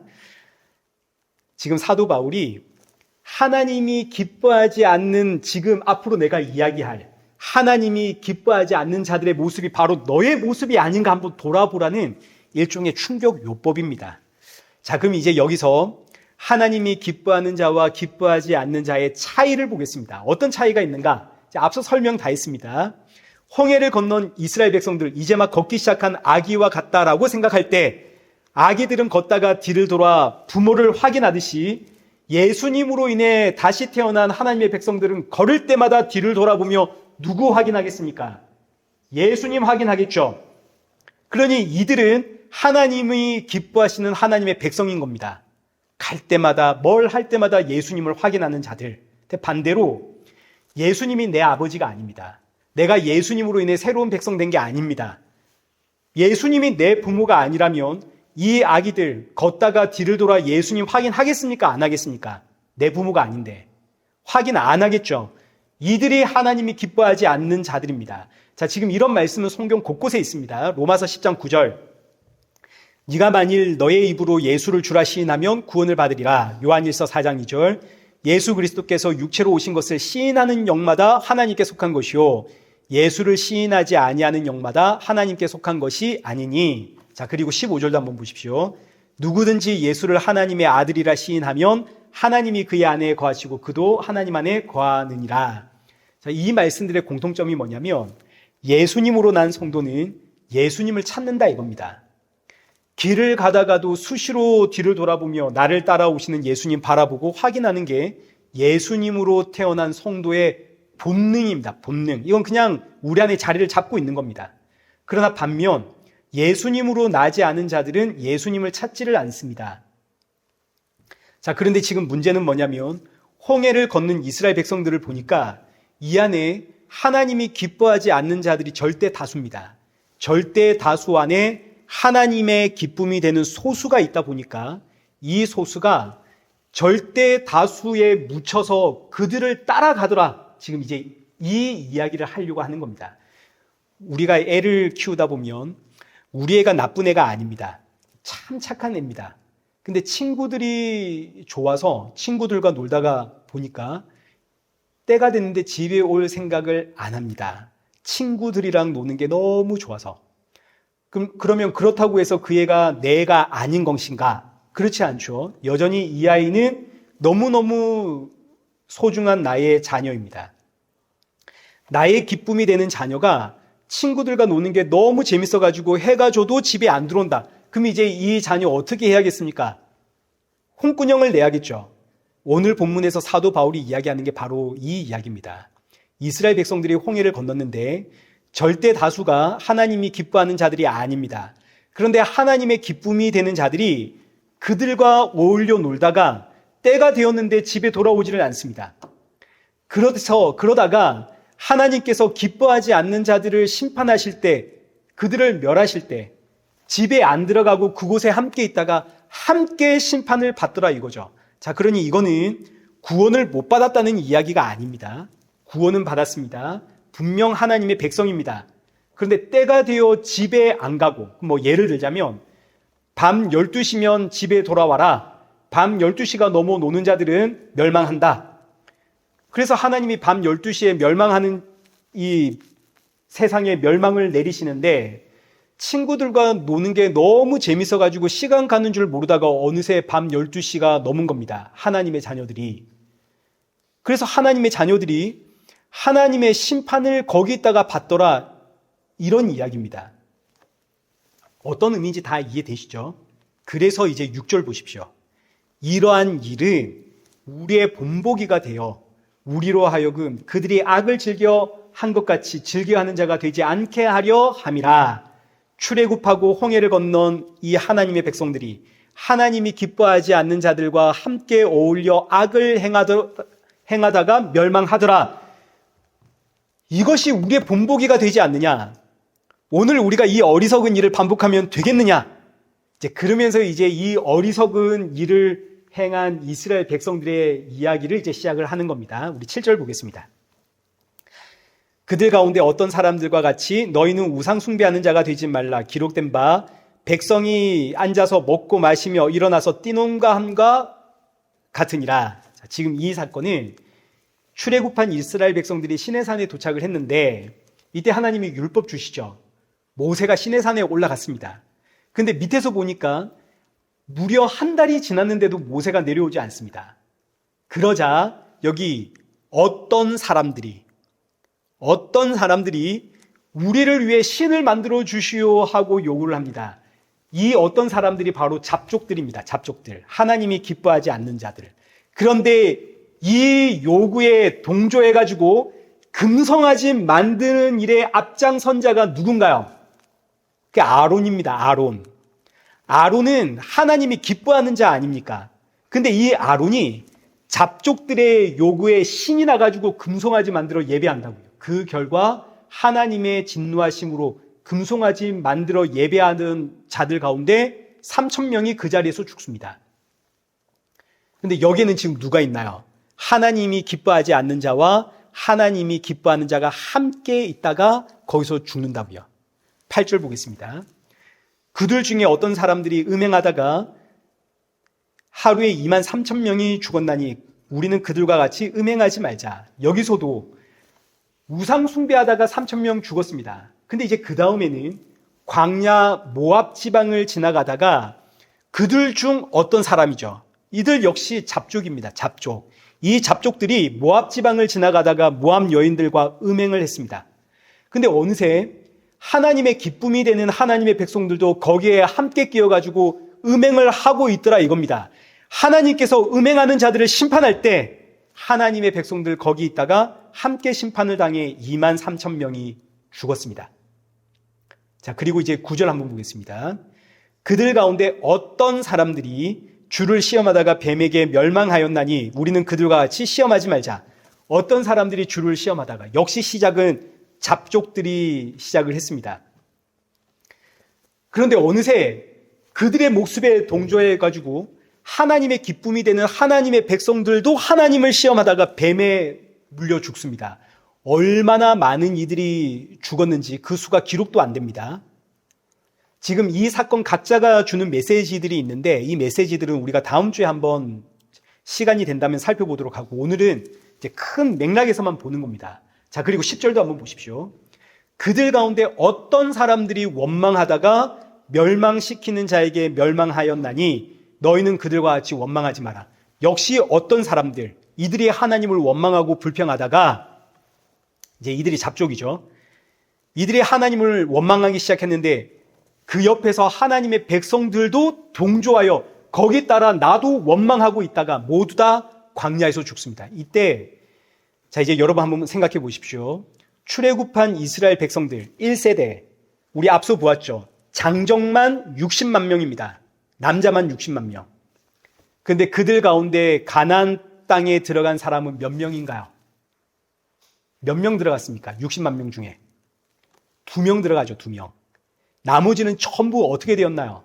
지금 사도 바울이 하나님이 기뻐하지 않는, 지금 앞으로 내가 이야기할 하나님이 기뻐하지 않는 자들의 모습이 바로 너의 모습이 아닌가 한번 돌아보라는 일종의 충격 요법입니다. 자, 그럼 이제 여기서 하나님이 기뻐하는 자와 기뻐하지 않는 자의 차이를 보겠습니다. 어떤 차이가 있는가? 자, 앞서 설명 다 했습니다. 홍해를 건넌 이스라엘 백성들, 이제 막 걷기 시작한 아기와 같다라고 생각할 때, 아기들은 걷다가 뒤를 돌아 부모를 확인하듯이 예수님으로 인해 다시 태어난 하나님의 백성들은 걸을 때마다 뒤를 돌아보며 누구 확인하겠습니까? 예수님 확인하겠죠. 그러니 이들은 하나님이 기뻐하시는 하나님의 백성인 겁니다. 갈 때마다, 뭘 할 때마다 예수님을 확인하는 자들. 반대로 예수님이 내 아버지가 아닙니다. 내가 예수님으로 인해 새로운 백성 된 게 아닙니다. 예수님이 내 부모가 아니라면 이 아기들 걷다가 뒤를 돌아 예수님 확인하겠습니까? 안 하겠습니까? 내 부모가 아닌데 확인 안 하겠죠. 이들이 하나님이 기뻐하지 않는 자들입니다. 자, 지금 이런 말씀은 성경 곳곳에 있습니다. 로마서 10장 9절. 네가 만일 너의 입으로 예수를 주라 시인하면 구원을 받으리라. 요한일서 4장 2절. 예수 그리스도께서 육체로 오신 것을 시인하는 영마다 하나님께 속한 것이요 예수를 시인하지 아니하는 영마다 하나님께 속한 것이 아니니. 자, 그리고 15절도 한번 보십시오. 누구든지 예수를 하나님의 아들이라 시인하면 하나님이 그의 안에 거하시고 그도 하나님 안에 거하느니라. 자, 이 말씀들의 공통점이 뭐냐면 예수님으로 난 성도는 예수님을 찾는다 이겁니다. 길을 가다가도 수시로 뒤를 돌아보며 나를 따라오시는 예수님 바라보고 확인하는 게 예수님으로 태어난 성도의 본능입니다. 본능. 이건 그냥 우리 안에 자리를 잡고 있는 겁니다. 그러나 반면 예수님으로 나지 않은 자들은 예수님을 찾지를 않습니다. 자, 그런데 지금 문제는 뭐냐면 홍해를 걷는 이스라엘 백성들을 보니까 이 안에 하나님이 기뻐하지 않는 자들이 절대 다수입니다. 절대 다수 안에 하나님의 기쁨이 되는 소수가 있다 보니까 이 소수가 절대 다수에 묻혀서 그들을 따라가더라. 지금 이제 이 이야기를 하려고 하는 겁니다. 우리가 애를 키우다 보면 우리 애가 나쁜 애가 아닙니다. 참 착한 애입니다. 근데 친구들이 좋아서 친구들과 놀다가 보니까 때가 됐는데 집에 올 생각을 안 합니다. 친구들이랑 노는 게 너무 좋아서. 그러면 그렇다고 해서 그 애가 내 애가 아닌 것인가? 그렇지 않죠. 여전히 이 아이는 너무너무 소중한 나의 자녀입니다. 나의 기쁨이 되는 자녀가 친구들과 노는 게 너무 재밌어가지고 해가 져도 집에 안 들어온다. 그럼 이제 이 자녀 어떻게 해야겠습니까? 홍군형을 내야겠죠. 오늘 본문에서 사도 바울이 이야기하는 게 바로 이 이야기입니다. 이스라엘 백성들이 홍해를 건넜는데 절대 다수가 하나님이 기뻐하는 자들이 아닙니다. 그런데 하나님의 기쁨이 되는 자들이 그들과 어울려 놀다가 때가 되었는데 집에 돌아오지를 않습니다. 그러다가 하나님께서 기뻐하지 않는 자들을 심판하실 때, 그들을 멸하실 때 집에 안 들어가고 그곳에 함께 있다가 함께 심판을 받더라 이거죠. 자, 그러니 이거는 구원을 못 받았다는 이야기가 아닙니다. 구원은 받았습니다. 분명 하나님의 백성입니다. 그런데 때가 되어 집에 안 가고, 예를 들자면 밤 12시면 집에 돌아와라. 밤 12시가 넘어 노는 자들은 멸망한다. 그래서 하나님이 밤 12시에 멸망하는 이 세상에 멸망을 내리시는데 친구들과 노는 게 너무 재밌어가지고 시간 가는 줄 모르다가 어느새 밤 12시가 넘은 겁니다. 하나님의 자녀들이. 그래서 하나님의 자녀들이 하나님의 심판을 거기다가 받더라, 이런 이야기입니다. 어떤 의미인지 다 이해되시죠? 그래서 이제 6절 보십시오. 이러한 일은 우리의 본보기가 되어 우리로 하여금 그들이 악을 즐겨 한 것 같이 즐겨하는 자가 되지 않게 하려 함이라. 출애굽하고 홍해를 건넌 이 하나님의 백성들이 하나님이 기뻐하지 않는 자들과 함께 어울려 악을 행하다가 멸망하더라. 이것이 우리의 본보기가 되지 않느냐? 오늘 우리가 이 어리석은 일을 반복하면 되겠느냐? 그러면서 이제 이 어리석은 일을 행한 이스라엘 백성들의 이야기를 이제 시작을 하는 겁니다. 우리 7절 보겠습니다. 그들 가운데 어떤 사람들과 같이 너희는 우상 숭배하는 자가 되지 말라. 기록된 바 백성이 앉아서 먹고 마시며 일어나서 뛰노는가 함과 같으니라. 자, 지금 이 사건은 출애굽한 이스라엘 백성들이 시내산에 도착을 했는데 이때 하나님이 율법 주시죠. 모세가 시내산에 올라갔습니다. 근데 밑에서 보니까 무려 한 달이 지났는데도 모세가 내려오지 않습니다. 그러자 여기 어떤 사람들이 우리를 위해 신을 만들어 주시오 하고 요구를 합니다. 이 어떤 사람들이 바로 잡족들입니다. 잡족들. 하나님이 기뻐하지 않는 자들. 그런데 이 요구에 동조해가지고 금송아지 만드는 일에 앞장선 자가 누군가요? 그게 아론입니다. 아론. 아론은 하나님이 기뻐하는 자 아닙니까? 근데 이 아론이 잡족들의 요구에 신이 나가지고 금송아지 만들어 예배한다고요. 그 결과 하나님의 진노하심으로 금송아지 만들어 예배하는 자들 가운데 3,000명이 그 자리에서 죽습니다. 근데 여기에는 지금 누가 있나요? 하나님이 기뻐하지 않는 자와 하나님이 기뻐하는 자가 함께 있다가 거기서 죽는다고요. 8절 보겠습니다. 그들 중에 어떤 사람들이 음행하다가 하루에 23,000명이 죽었나니 우리는 그들과 같이 음행하지 말자. 여기서도 우상 숭배하다가 3,000명 죽었습니다. 근데 이제 그 다음에는 광야 모압 지방을 지나가다가 그들 중 어떤 사람이죠. 이들 역시 잡족입니다. 잡족. 이 잡족들이 모압 지방을 지나가다가 모압 여인들과 음행을 했습니다. 근데 어느새 하나님의 기쁨이 되는 하나님의 백성들도 거기에 함께 끼어가지고 음행을 하고 있더라 이겁니다. 하나님께서 음행하는 자들을 심판할 때 하나님의 백성들 거기 있다가 함께 심판을 당해 23,000명이 죽었습니다. 자, 그리고 이제 9절 한번 보겠습니다. 그들 가운데 어떤 사람들이 주를 시험하다가 뱀에게 멸망하였나니 우리는 그들과 같이 시험하지 말자. 어떤 사람들이 주를 시험하다가, 역시 시작은 잡족들이 시작을 했습니다. 그런데 어느새 그들의 목숨에 동조해가지고 하나님의 기쁨이 되는 하나님의 백성들도 하나님을 시험하다가 뱀에 물려 죽습니다. 얼마나 많은 이들이 죽었는지 그 수가 기록도 안 됩니다. 지금 이 사건 각자가 주는 메시지들이 있는데 이 메시지들은 우리가 다음 주에 한번 시간이 된다면 살펴보도록 하고 오늘은 이제 큰 맥락에서만 보는 겁니다. 자, 그리고 10절도 한번 보십시오. 그들 가운데 어떤 사람들이 원망하다가 멸망시키는 자에게 멸망하였나니 너희는 그들과 같이 원망하지 마라. 역시 어떤 사람들, 이들이 하나님을 원망하고 불평하다가 이제 이들이 잡족이죠. 이들이 하나님을 원망하기 시작했는데 그 옆에서 하나님의 백성들도 동조하여 거기에 따라 나도 원망하고 있다가 모두 다 광야에서 죽습니다. 이때 자 이제 여러분 한번 생각해 보십시오. 출애굽한 이스라엘 백성들 1세대 우리 앞서 보았죠. 장정만 60만 명입니다. 남자만 60만 명. 그런데 그들 가운데 가나안 땅에 들어간 사람은 몇 명인가요? 몇 명 들어갔습니까? 60만 명 중에 2명 들어가죠. 2명. 나머지는 전부 어떻게 되었나요?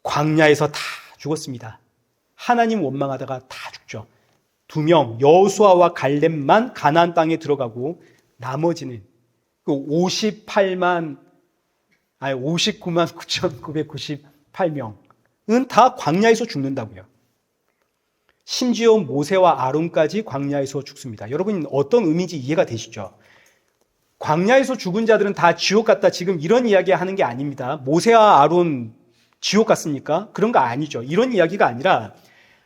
광야에서 다 죽었습니다. 하나님 원망하다가 다 죽죠. 2명 여호수아와 갈렙만 가나안 땅에 들어가고 나머지는 그 59만 9,998명은 다 광야에서 죽는다고요. 심지어 모세와 아론까지 광야에서 죽습니다. 여러분 어떤 의미인지 이해가 되시죠? 광야에서 죽은 자들은 다 지옥 갔다 지금 이런 이야기 하는 게 아닙니다. 모세와 아론 지옥 갔습니까? 그런 거 아니죠. 이런 이야기가 아니라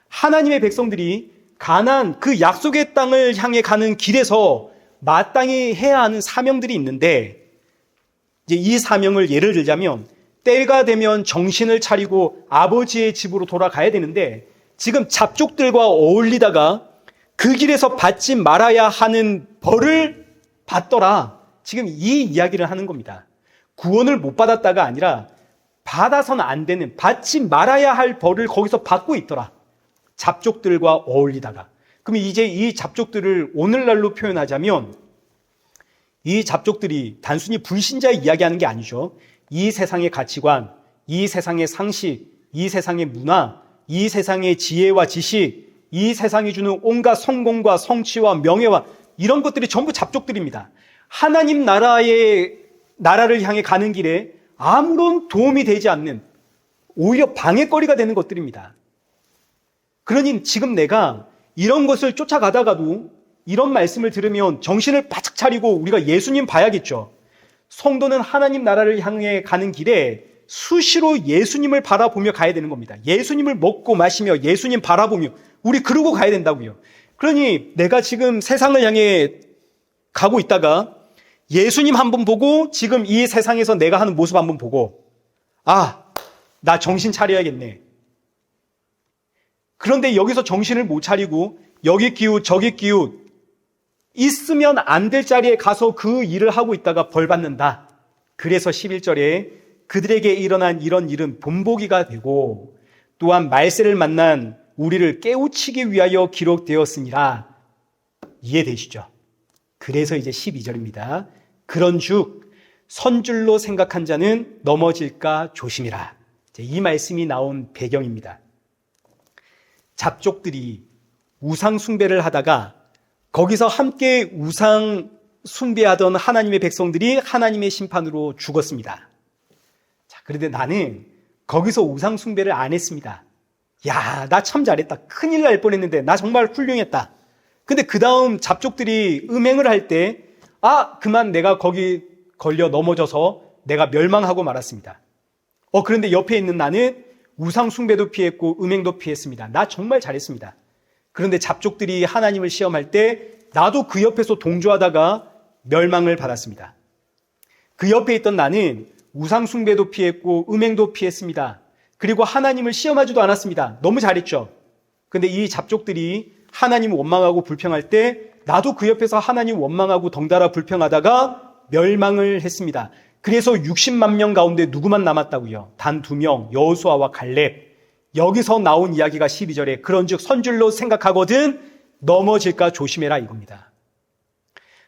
하나님의 백성들이 가나안 그 약속의 땅을 향해 가는 길에서 마땅히 해야 하는 사명들이 있는데, 이제 이 사명을 예를 들자면 때가 되면 정신을 차리고 아버지의 집으로 돌아가야 되는데, 지금 잡족들과 어울리다가 그 길에서 받지 말아야 하는 벌을 받더라. 지금 이 이야기를 하는 겁니다. 구원을 못 받았다가 아니라 받아서는 안 되는, 받지 말아야 할 벌을 거기서 받고 있더라. 잡족들과 어울리다가. 그럼 이제 이 잡족들을 오늘날로 표현하자면, 이 잡족들이 단순히 불신자의 이야기하는 게 아니죠. 이 세상의 가치관, 이 세상의 상식, 이 세상의 문화, 이 세상의 지혜와 지식, 이 세상이 주는 온갖 성공과 성취와 명예와 이런 것들이 전부 잡족들입니다. 하나님 나라를 향해 가는 길에 아무런 도움이 되지 않는, 오히려 방해거리가 되는 것들입니다. 그러니 지금 내가 이런 것을 쫓아가다가도 이런 말씀을 들으면 정신을 바짝 차리고 우리가 예수님 봐야겠죠. 성도는 하나님 나라를 향해 가는 길에 수시로 예수님을 바라보며 가야 되는 겁니다. 예수님을 먹고 마시며 예수님 바라보며 우리 그러고 가야 된다고요. 그러니 내가 지금 세상을 향해 가고 있다가 예수님 한번 보고 지금 이 세상에서 내가 하는 모습 한번 보고, 아, 나 정신 차려야겠네. 그런데 여기서 정신을 못 차리고 여기 기웃 저기 기웃 있으면 안 될 자리에 가서 그 일을 하고 있다가 벌 받는다. 그래서 11절에 그들에게 일어난 이런 일은 본보기가 되고 또한 말세를 만난 우리를 깨우치기 위하여 기록되었으니라. 이해되시죠? 그래서 이제 12절입니다. 그런즉 선줄로 생각한 자는 넘어질까 조심이라. 이 말씀이 나온 배경입니다. 잡족들이 우상 숭배를 하다가 거기서 함께 우상 숭배하던 하나님의 백성들이 하나님의 심판으로 죽었습니다. 자, 그런데 나는 거기서 우상 숭배를 안 했습니다. 야, 나 참 잘했다. 큰일 날 뻔했는데 나 정말 훌륭했다. 근데 그 다음 잡족들이 음행을 할 때, 그만 내가 거기 걸려 넘어져서 내가 멸망하고 말았습니다. 그런데 옆에 있는 나는 우상 숭배도 피했고 음행도 피했습니다. 나 정말 잘했습니다. 그런데 잡족들이 하나님을 시험할 때 나도 그 옆에서 동조하다가 멸망을 받았습니다. 그 옆에 있던 나는 우상 숭배도 피했고 음행도 피했습니다. 그리고 하나님을 시험하지도 않았습니다. 너무 잘했죠. 그런데 이 잡족들이 하나님 원망하고 불평할 때 나도 그 옆에서 하나님 원망하고 덩달아 불평하다가 멸망을 했습니다. 그래서 60만 명 가운데 누구만 남았다고요? 단 2명, 여호수아와 갈렙. 여기서 나온 이야기가 12절에 그런즉 선줄로 생각하거든 넘어질까 조심해라 이겁니다.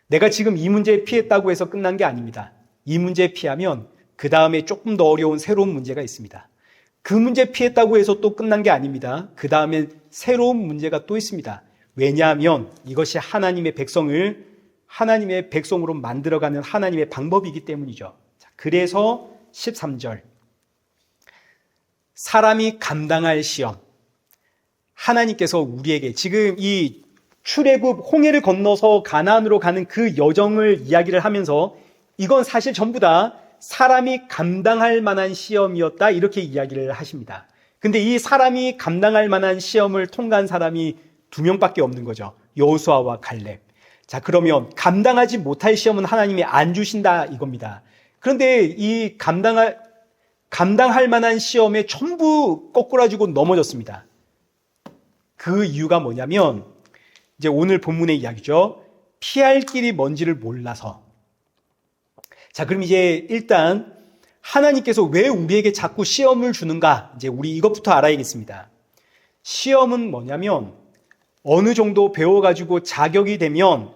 내가 지금 이 문제에 피했다고 해서 끝난 게 아닙니다. 이 문제에 피하면 그 다음에 조금 더 어려운 새로운 문제가 있습니다. 그 문제 피했다고 해서 또 끝난 게 아닙니다. 그 다음에 새로운 문제가 또 있습니다. 왜냐하면 이것이 하나님의 백성을 하나님의 백성으로 만들어가는 하나님의 방법이기 때문이죠. 자, 그래서 13절 사람이 감당할 시험. 하나님께서 우리에게 지금 이 출애굽 홍해를 건너서 가나안으로 가는 그 여정을 이야기를 하면서 이건 사실 전부 다 사람이 감당할 만한 시험이었다 이렇게 이야기를 하십니다. 근데 이 사람이 감당할 만한 시험을 통과한 사람이 2명밖에 없는 거죠. 여호수아와 갈렙. 자, 그러면 감당하지 못할 시험은 하나님이 안 주신다 이겁니다. 그런데 이 감당할 만한 시험에 전부 거꾸라지고 넘어졌습니다. 그 이유가 뭐냐면 이제 오늘 본문의 이야기죠. 피할 길이 뭔지를 몰라서. 자, 그럼 이제 일단 하나님께서 왜 우리에게 자꾸 시험을 주는가? 이제 우리 이것부터 알아야겠습니다. 시험은 뭐냐면 어느 정도 배워가지고 자격이 되면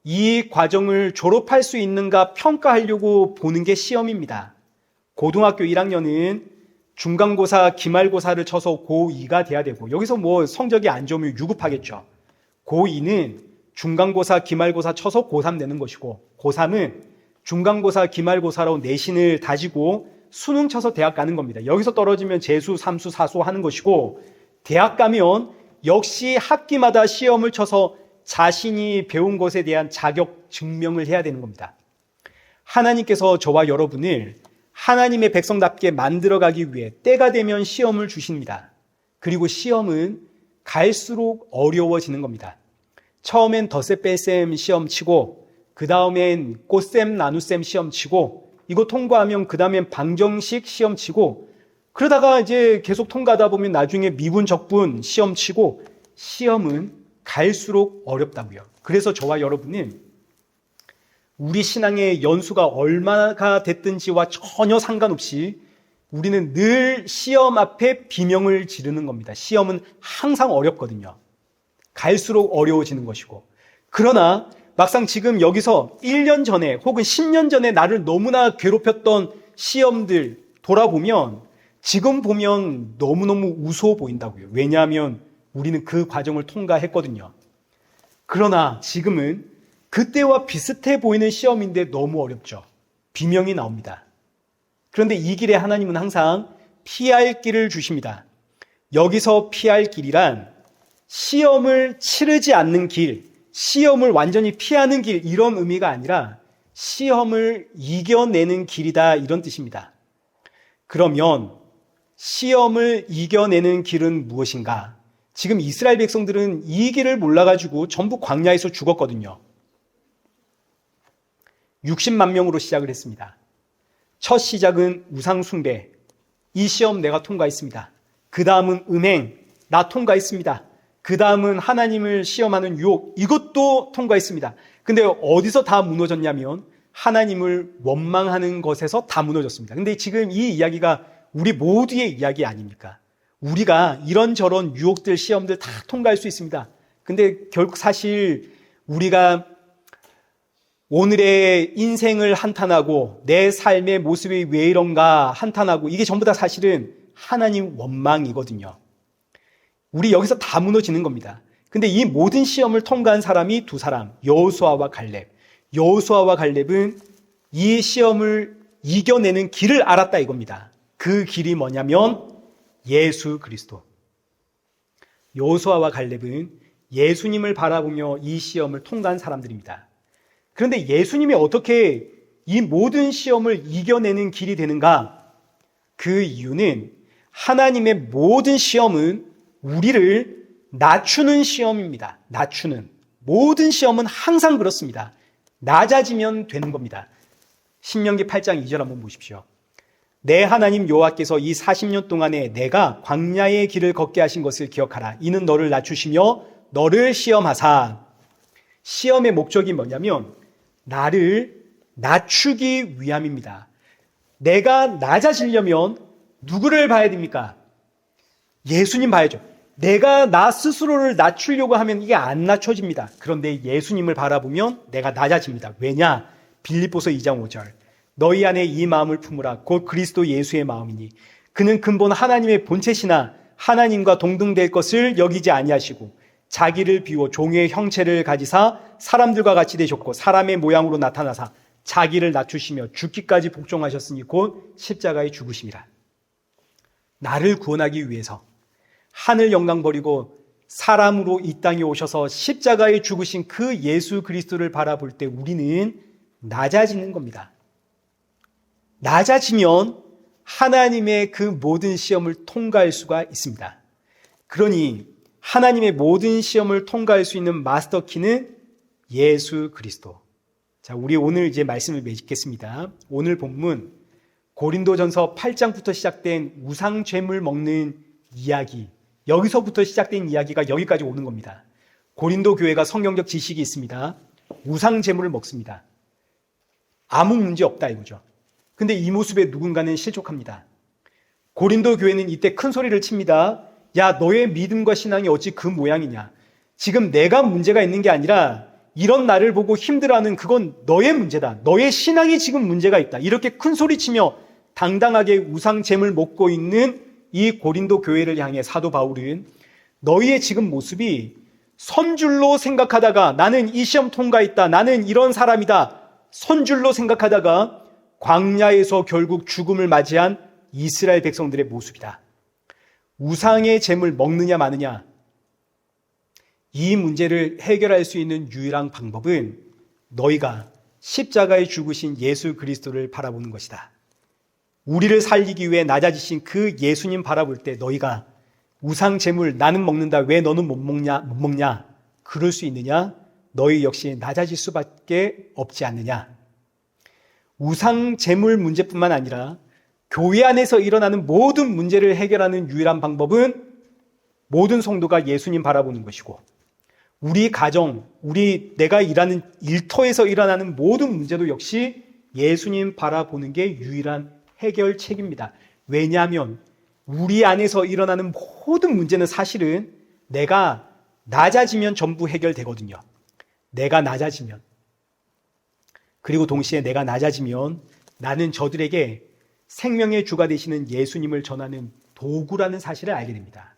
이 과정을 졸업할 수 있는가 평가하려고 보는 게 시험입니다. 고등학교 1학년은 중간고사, 기말고사를 쳐서 고2가 돼야 되고 여기서 뭐 성적이 안 좋으면 유급하겠죠. 고2는 중간고사, 기말고사 쳐서 고3 되는 것이고 고3은 중간고사, 기말고사로 내신을 다지고 수능 쳐서 대학 가는 겁니다. 여기서 떨어지면 재수, 삼수, 사수 하는 것이고 대학 가면 역시 학기마다 시험을 쳐서 자신이 배운 것에 대한 자격 증명을 해야 되는 겁니다. 하나님께서 저와 여러분을 하나님의 백성답게 만들어가기 위해 때가 되면 시험을 주십니다. 그리고 시험은 갈수록 어려워지는 겁니다. 처음엔 덧셈 뺄셈 시험 치고, 그 다음엔 꽃셈 나눗셈 시험 치고, 이거 통과하면 그 다음엔 방정식 시험 치고, 그러다가 이제 계속 통과하다 보면 나중에 미분 적분 시험 치고, 시험은 갈수록 어렵다고요. 그래서 저와 여러분은 우리 신앙의 연수가 얼마나 됐든지와 전혀 상관없이 우리는 늘 시험 앞에 비명을 지르는 겁니다. 시험은 항상 어렵거든요. 갈수록 어려워지는 것이고. 그러나 막상 지금 여기서 1년 전에 혹은 10년 전에 나를 너무나 괴롭혔던 시험들 돌아보면 지금 보면 너무너무 우스워 보인다고요. 왜냐하면 우리는 그 과정을 통과했거든요. 그러나 지금은 그때와 비슷해 보이는 시험인데 너무 어렵죠. 비명이 나옵니다. 그런데 이 길에 하나님은 항상 피할 길을 주십니다. 여기서 피할 길이란 시험을 치르지 않는 길, 시험을 완전히 피하는 길, 이런 의미가 아니라 시험을 이겨내는 길이다, 이런 뜻입니다. 그러면 시험을 이겨내는 길은 무엇인가? 지금 이스라엘 백성들은 이 길을 몰라가지고 전부 광야에서 죽었거든요. 60만 명으로 시작을 했습니다. 첫 시작은 우상 숭배. 이 시험 내가 통과했습니다. 그 다음은 음행. 나 통과했습니다. 그 다음은 하나님을 시험하는 유혹. 이것도 통과했습니다. 근데 어디서 다 무너졌냐면 하나님을 원망하는 것에서 다 무너졌습니다. 근데 지금 이 이야기가 우리 모두의 이야기 아닙니까? 우리가 이런저런 유혹들, 시험들 다 통과할 수 있습니다. 근데 결국 사실 우리가 오늘의 인생을 한탄하고 내 삶의 모습이 왜 이런가 한탄하고 이게 전부 다 사실은 하나님 원망이거든요. 우리 여기서 다 무너지는 겁니다. 근데 이 모든 시험을 통과한 사람이 두 사람, 여호수아와 갈렙. 여호수아와 갈렙은 이 시험을 이겨내는 길을 알았다 이겁니다. 그 길이 뭐냐면 예수 그리스도. 여호수아와 갈렙은 예수님을 바라보며 이 시험을 통과한 사람들입니다. 그런데 예수님이 어떻게 이 모든 시험을 이겨내는 길이 되는가? 그 이유는 하나님의 모든 시험은 우리를 낮추는 시험입니다. 낮추는. 모든 시험은 항상 그렇습니다. 낮아지면 되는 겁니다. 신명기 8장 2절 한번 보십시오. 내 하나님 여호와께서 이 40년 동안에 내가 광야의 길을 걷게 하신 것을 기억하라. 이는 너를 낮추시며 너를 시험하사. 시험의 목적이 뭐냐면 나를 낮추기 위함입니다. 내가 낮아지려면 누구를 봐야 됩니까? 예수님 봐야죠. 내가 나 스스로를 낮추려고 하면 이게 안 낮춰집니다. 그런데 예수님을 바라보면 내가 낮아집니다. 왜냐? 빌립보서 2장 5절. 너희 안에 이 마음을 품으라. 곧 그리스도 예수의 마음이니 그는 근본 하나님의 본체시나 하나님과 동등될 것을 여기지 아니하시고 자기를 비워 종의 형체를 가지사 사람들과 같이 되셨고 사람의 모양으로 나타나사 자기를 낮추시며 죽기까지 복종하셨으니 곧 십자가에 죽으심이라. 나를 구원하기 위해서 하늘 영광 버리고 사람으로 이 땅에 오셔서 십자가에 죽으신 그 예수 그리스도를 바라볼 때 우리는 낮아지는 겁니다. 낮아지면 하나님의 그 모든 시험을 통과할 수가 있습니다. 그러니 하나님의 모든 시험을 통과할 수 있는 마스터키는 예수 그리스도. 자, 우리 오늘 이제 말씀을 맺겠습니다. 오늘 본문 고린도전서 8장부터 시작된 우상 죄물 먹는 이야기. 여기서부터 시작된 이야기가 여기까지 오는 겁니다. 고린도 교회가 성경적 지식이 있습니다. 우상 제물을 먹습니다. 아무 문제 없다 이거죠. 근데 이 모습에 누군가는 실족합니다. 고린도 교회는 이때 큰 소리를 칩니다. 야, 너의 믿음과 신앙이 어찌 그 모양이냐. 지금 내가 문제가 있는 게 아니라 이런 나를 보고 힘들어하는 그건 너의 문제다. 너의 신앙이 지금 문제가 있다. 이렇게 큰 소리치며 당당하게 우상 제물 먹고 있는 이 고린도 교회를 향해 사도 바울은 너희의 지금 모습이 선줄로 생각하다가 나는 이 시험 통과했다. 나는 이런 사람이다. 선줄로 생각하다가 광야에서 결국 죽음을 맞이한 이스라엘 백성들의 모습이다. 우상의 제물 먹느냐 마느냐, 이 문제를 해결할 수 있는 유일한 방법은 너희가 십자가에 죽으신 예수 그리스도를 바라보는 것이다. 우리를 살리기 위해 낮아지신 그 예수님 바라볼 때 너희가 우상 제물 나는 먹는다. 왜 너는 못 먹냐? 그럴 수 있느냐? 너희 역시 낮아질 수밖에 없지 않느냐? 우상 제물 문제뿐만 아니라 교회 안에서 일어나는 모든 문제를 해결하는 유일한 방법은 모든 성도가 예수님 바라보는 것이고, 우리 가정, 내가 일하는 일터에서 일어나는 모든 문제도 역시 예수님 바라보는 게 유일한 해결책입니다. 왜냐하면 우리 안에서 일어나는 모든 문제는 사실은 내가 낮아지면 전부 해결되거든요. 내가 낮아지면. 그리고 동시에 내가 낮아지면 나는 저들에게 생명의 주가 되시는 예수님을 전하는 도구라는 사실을 알게 됩니다.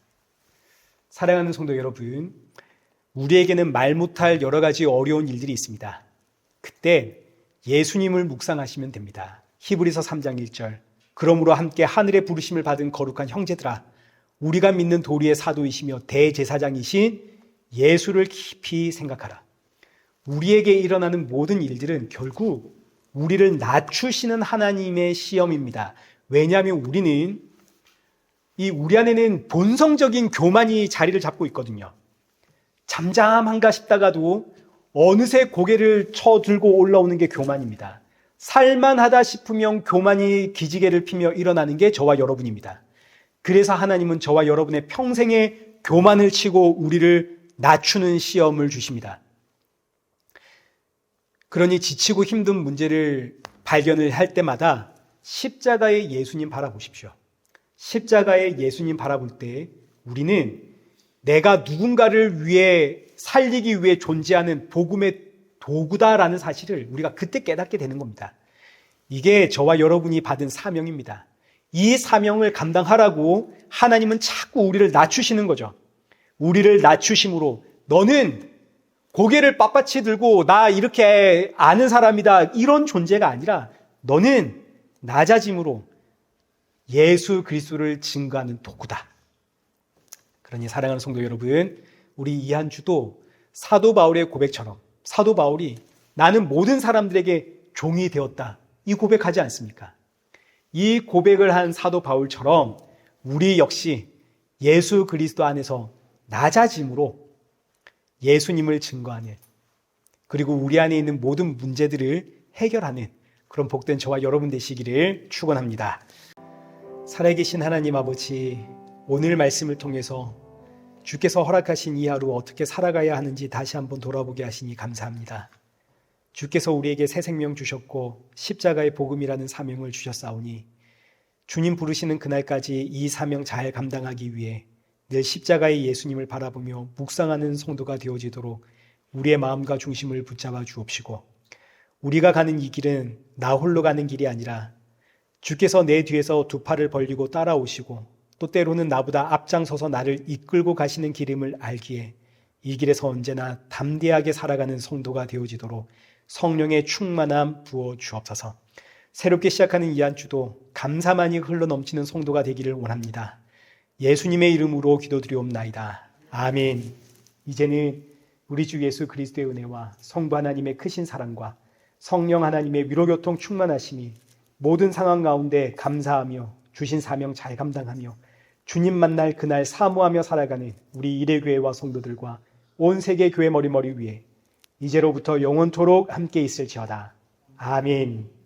사랑하는 성도 여러분, 우리에게는 말 못할 여러 가지 어려운 일들이 있습니다. 그때 예수님을 묵상하시면 됩니다. 히브리서 3장 1절. 그러므로 함께 하늘의 부르심을 받은 거룩한 형제들아, 우리가 믿는 도리의 사도이시며 대제사장이신 예수를 깊이 생각하라. 우리에게 일어나는 모든 일들은 결국 우리를 낮추시는 하나님의 시험입니다. 왜냐하면 우리 안에는 본성적인 교만이 자리를 잡고 있거든요. 잠잠한가 싶다가도 어느새 고개를 쳐들고 올라오는 게 교만입니다. 살만하다 싶으면 교만이 기지개를 피며 일어나는 게 저와 여러분입니다. 그래서 하나님은 저와 여러분의 평생에 교만을 치고 우리를 낮추는 시험을 주십니다. 그러니 지치고 힘든 문제를 발견을 할 때마다 십자가의 예수님 바라보십시오. 십자가의 예수님 바라볼 때 우리는 내가 누군가를 위해 살리기 위해 존재하는 복음의 도구다라는 사실을 우리가 그때 깨닫게 되는 겁니다. 이게 저와 여러분이 받은 사명입니다. 이 사명을 감당하라고 하나님은 자꾸 우리를 낮추시는 거죠. 우리를 낮추심으로 너는 고개를 빳빳이 들고 나 이렇게 아는 사람이다 이런 존재가 아니라 너는 낮아짐으로 예수 그리스도를 증거하는 도구다. 그러니 사랑하는 성도 여러분, 우리 이 한 주도 사도 바울의 고백처럼 사도 바울이 나는 모든 사람들에게 종이 되었다 이 고백하지 않습니까? 이 고백을 한 사도 바울처럼 우리 역시 예수 그리스도 안에서 낮아짐으로 예수님을 증거하는, 그리고 우리 안에 있는 모든 문제들을 해결하는 그런 복된 저와 여러분 되시기를 축원합니다. 살아계신 하나님 아버지, 오늘 말씀을 통해서 주께서 허락하신 이 하루 어떻게 살아가야 하는지 다시 한번 돌아보게 하시니 감사합니다. 주께서 우리에게 새 생명 주셨고 십자가의 복음이라는 사명을 주셨사오니 주님 부르시는 그날까지 이 사명 잘 감당하기 위해 늘 십자가의 예수님을 바라보며 묵상하는 성도가 되어지도록 우리의 마음과 중심을 붙잡아 주옵시고, 우리가 가는 이 길은 나 홀로 가는 길이 아니라 주께서 내 뒤에서 두 팔을 벌리고 따라오시고 또 때로는 나보다 앞장서서 나를 이끌고 가시는 길임을 알기에 이 길에서 언제나 담대하게 살아가는 성도가 되어지도록 성령의 충만함 부어 주옵소서. 새롭게 시작하는 이 한 주도 감사만이 흘러넘치는 성도가 되기를 원합니다. 예수님의 이름으로 기도드리옵나이다. 아멘. 이제는 우리 주 예수 그리스도의 은혜와 성부 하나님의 크신 사랑과 성령 하나님의 위로교통 충만하심이 모든 상황 가운데 감사하며 주신 사명 잘 감당하며 주님 만날 그날 사모하며 살아가는 우리 이레교회와 성도들과 온 세계 교회 머리머리 위에 이제로부터 영원토록 함께 있을지어다. 아멘.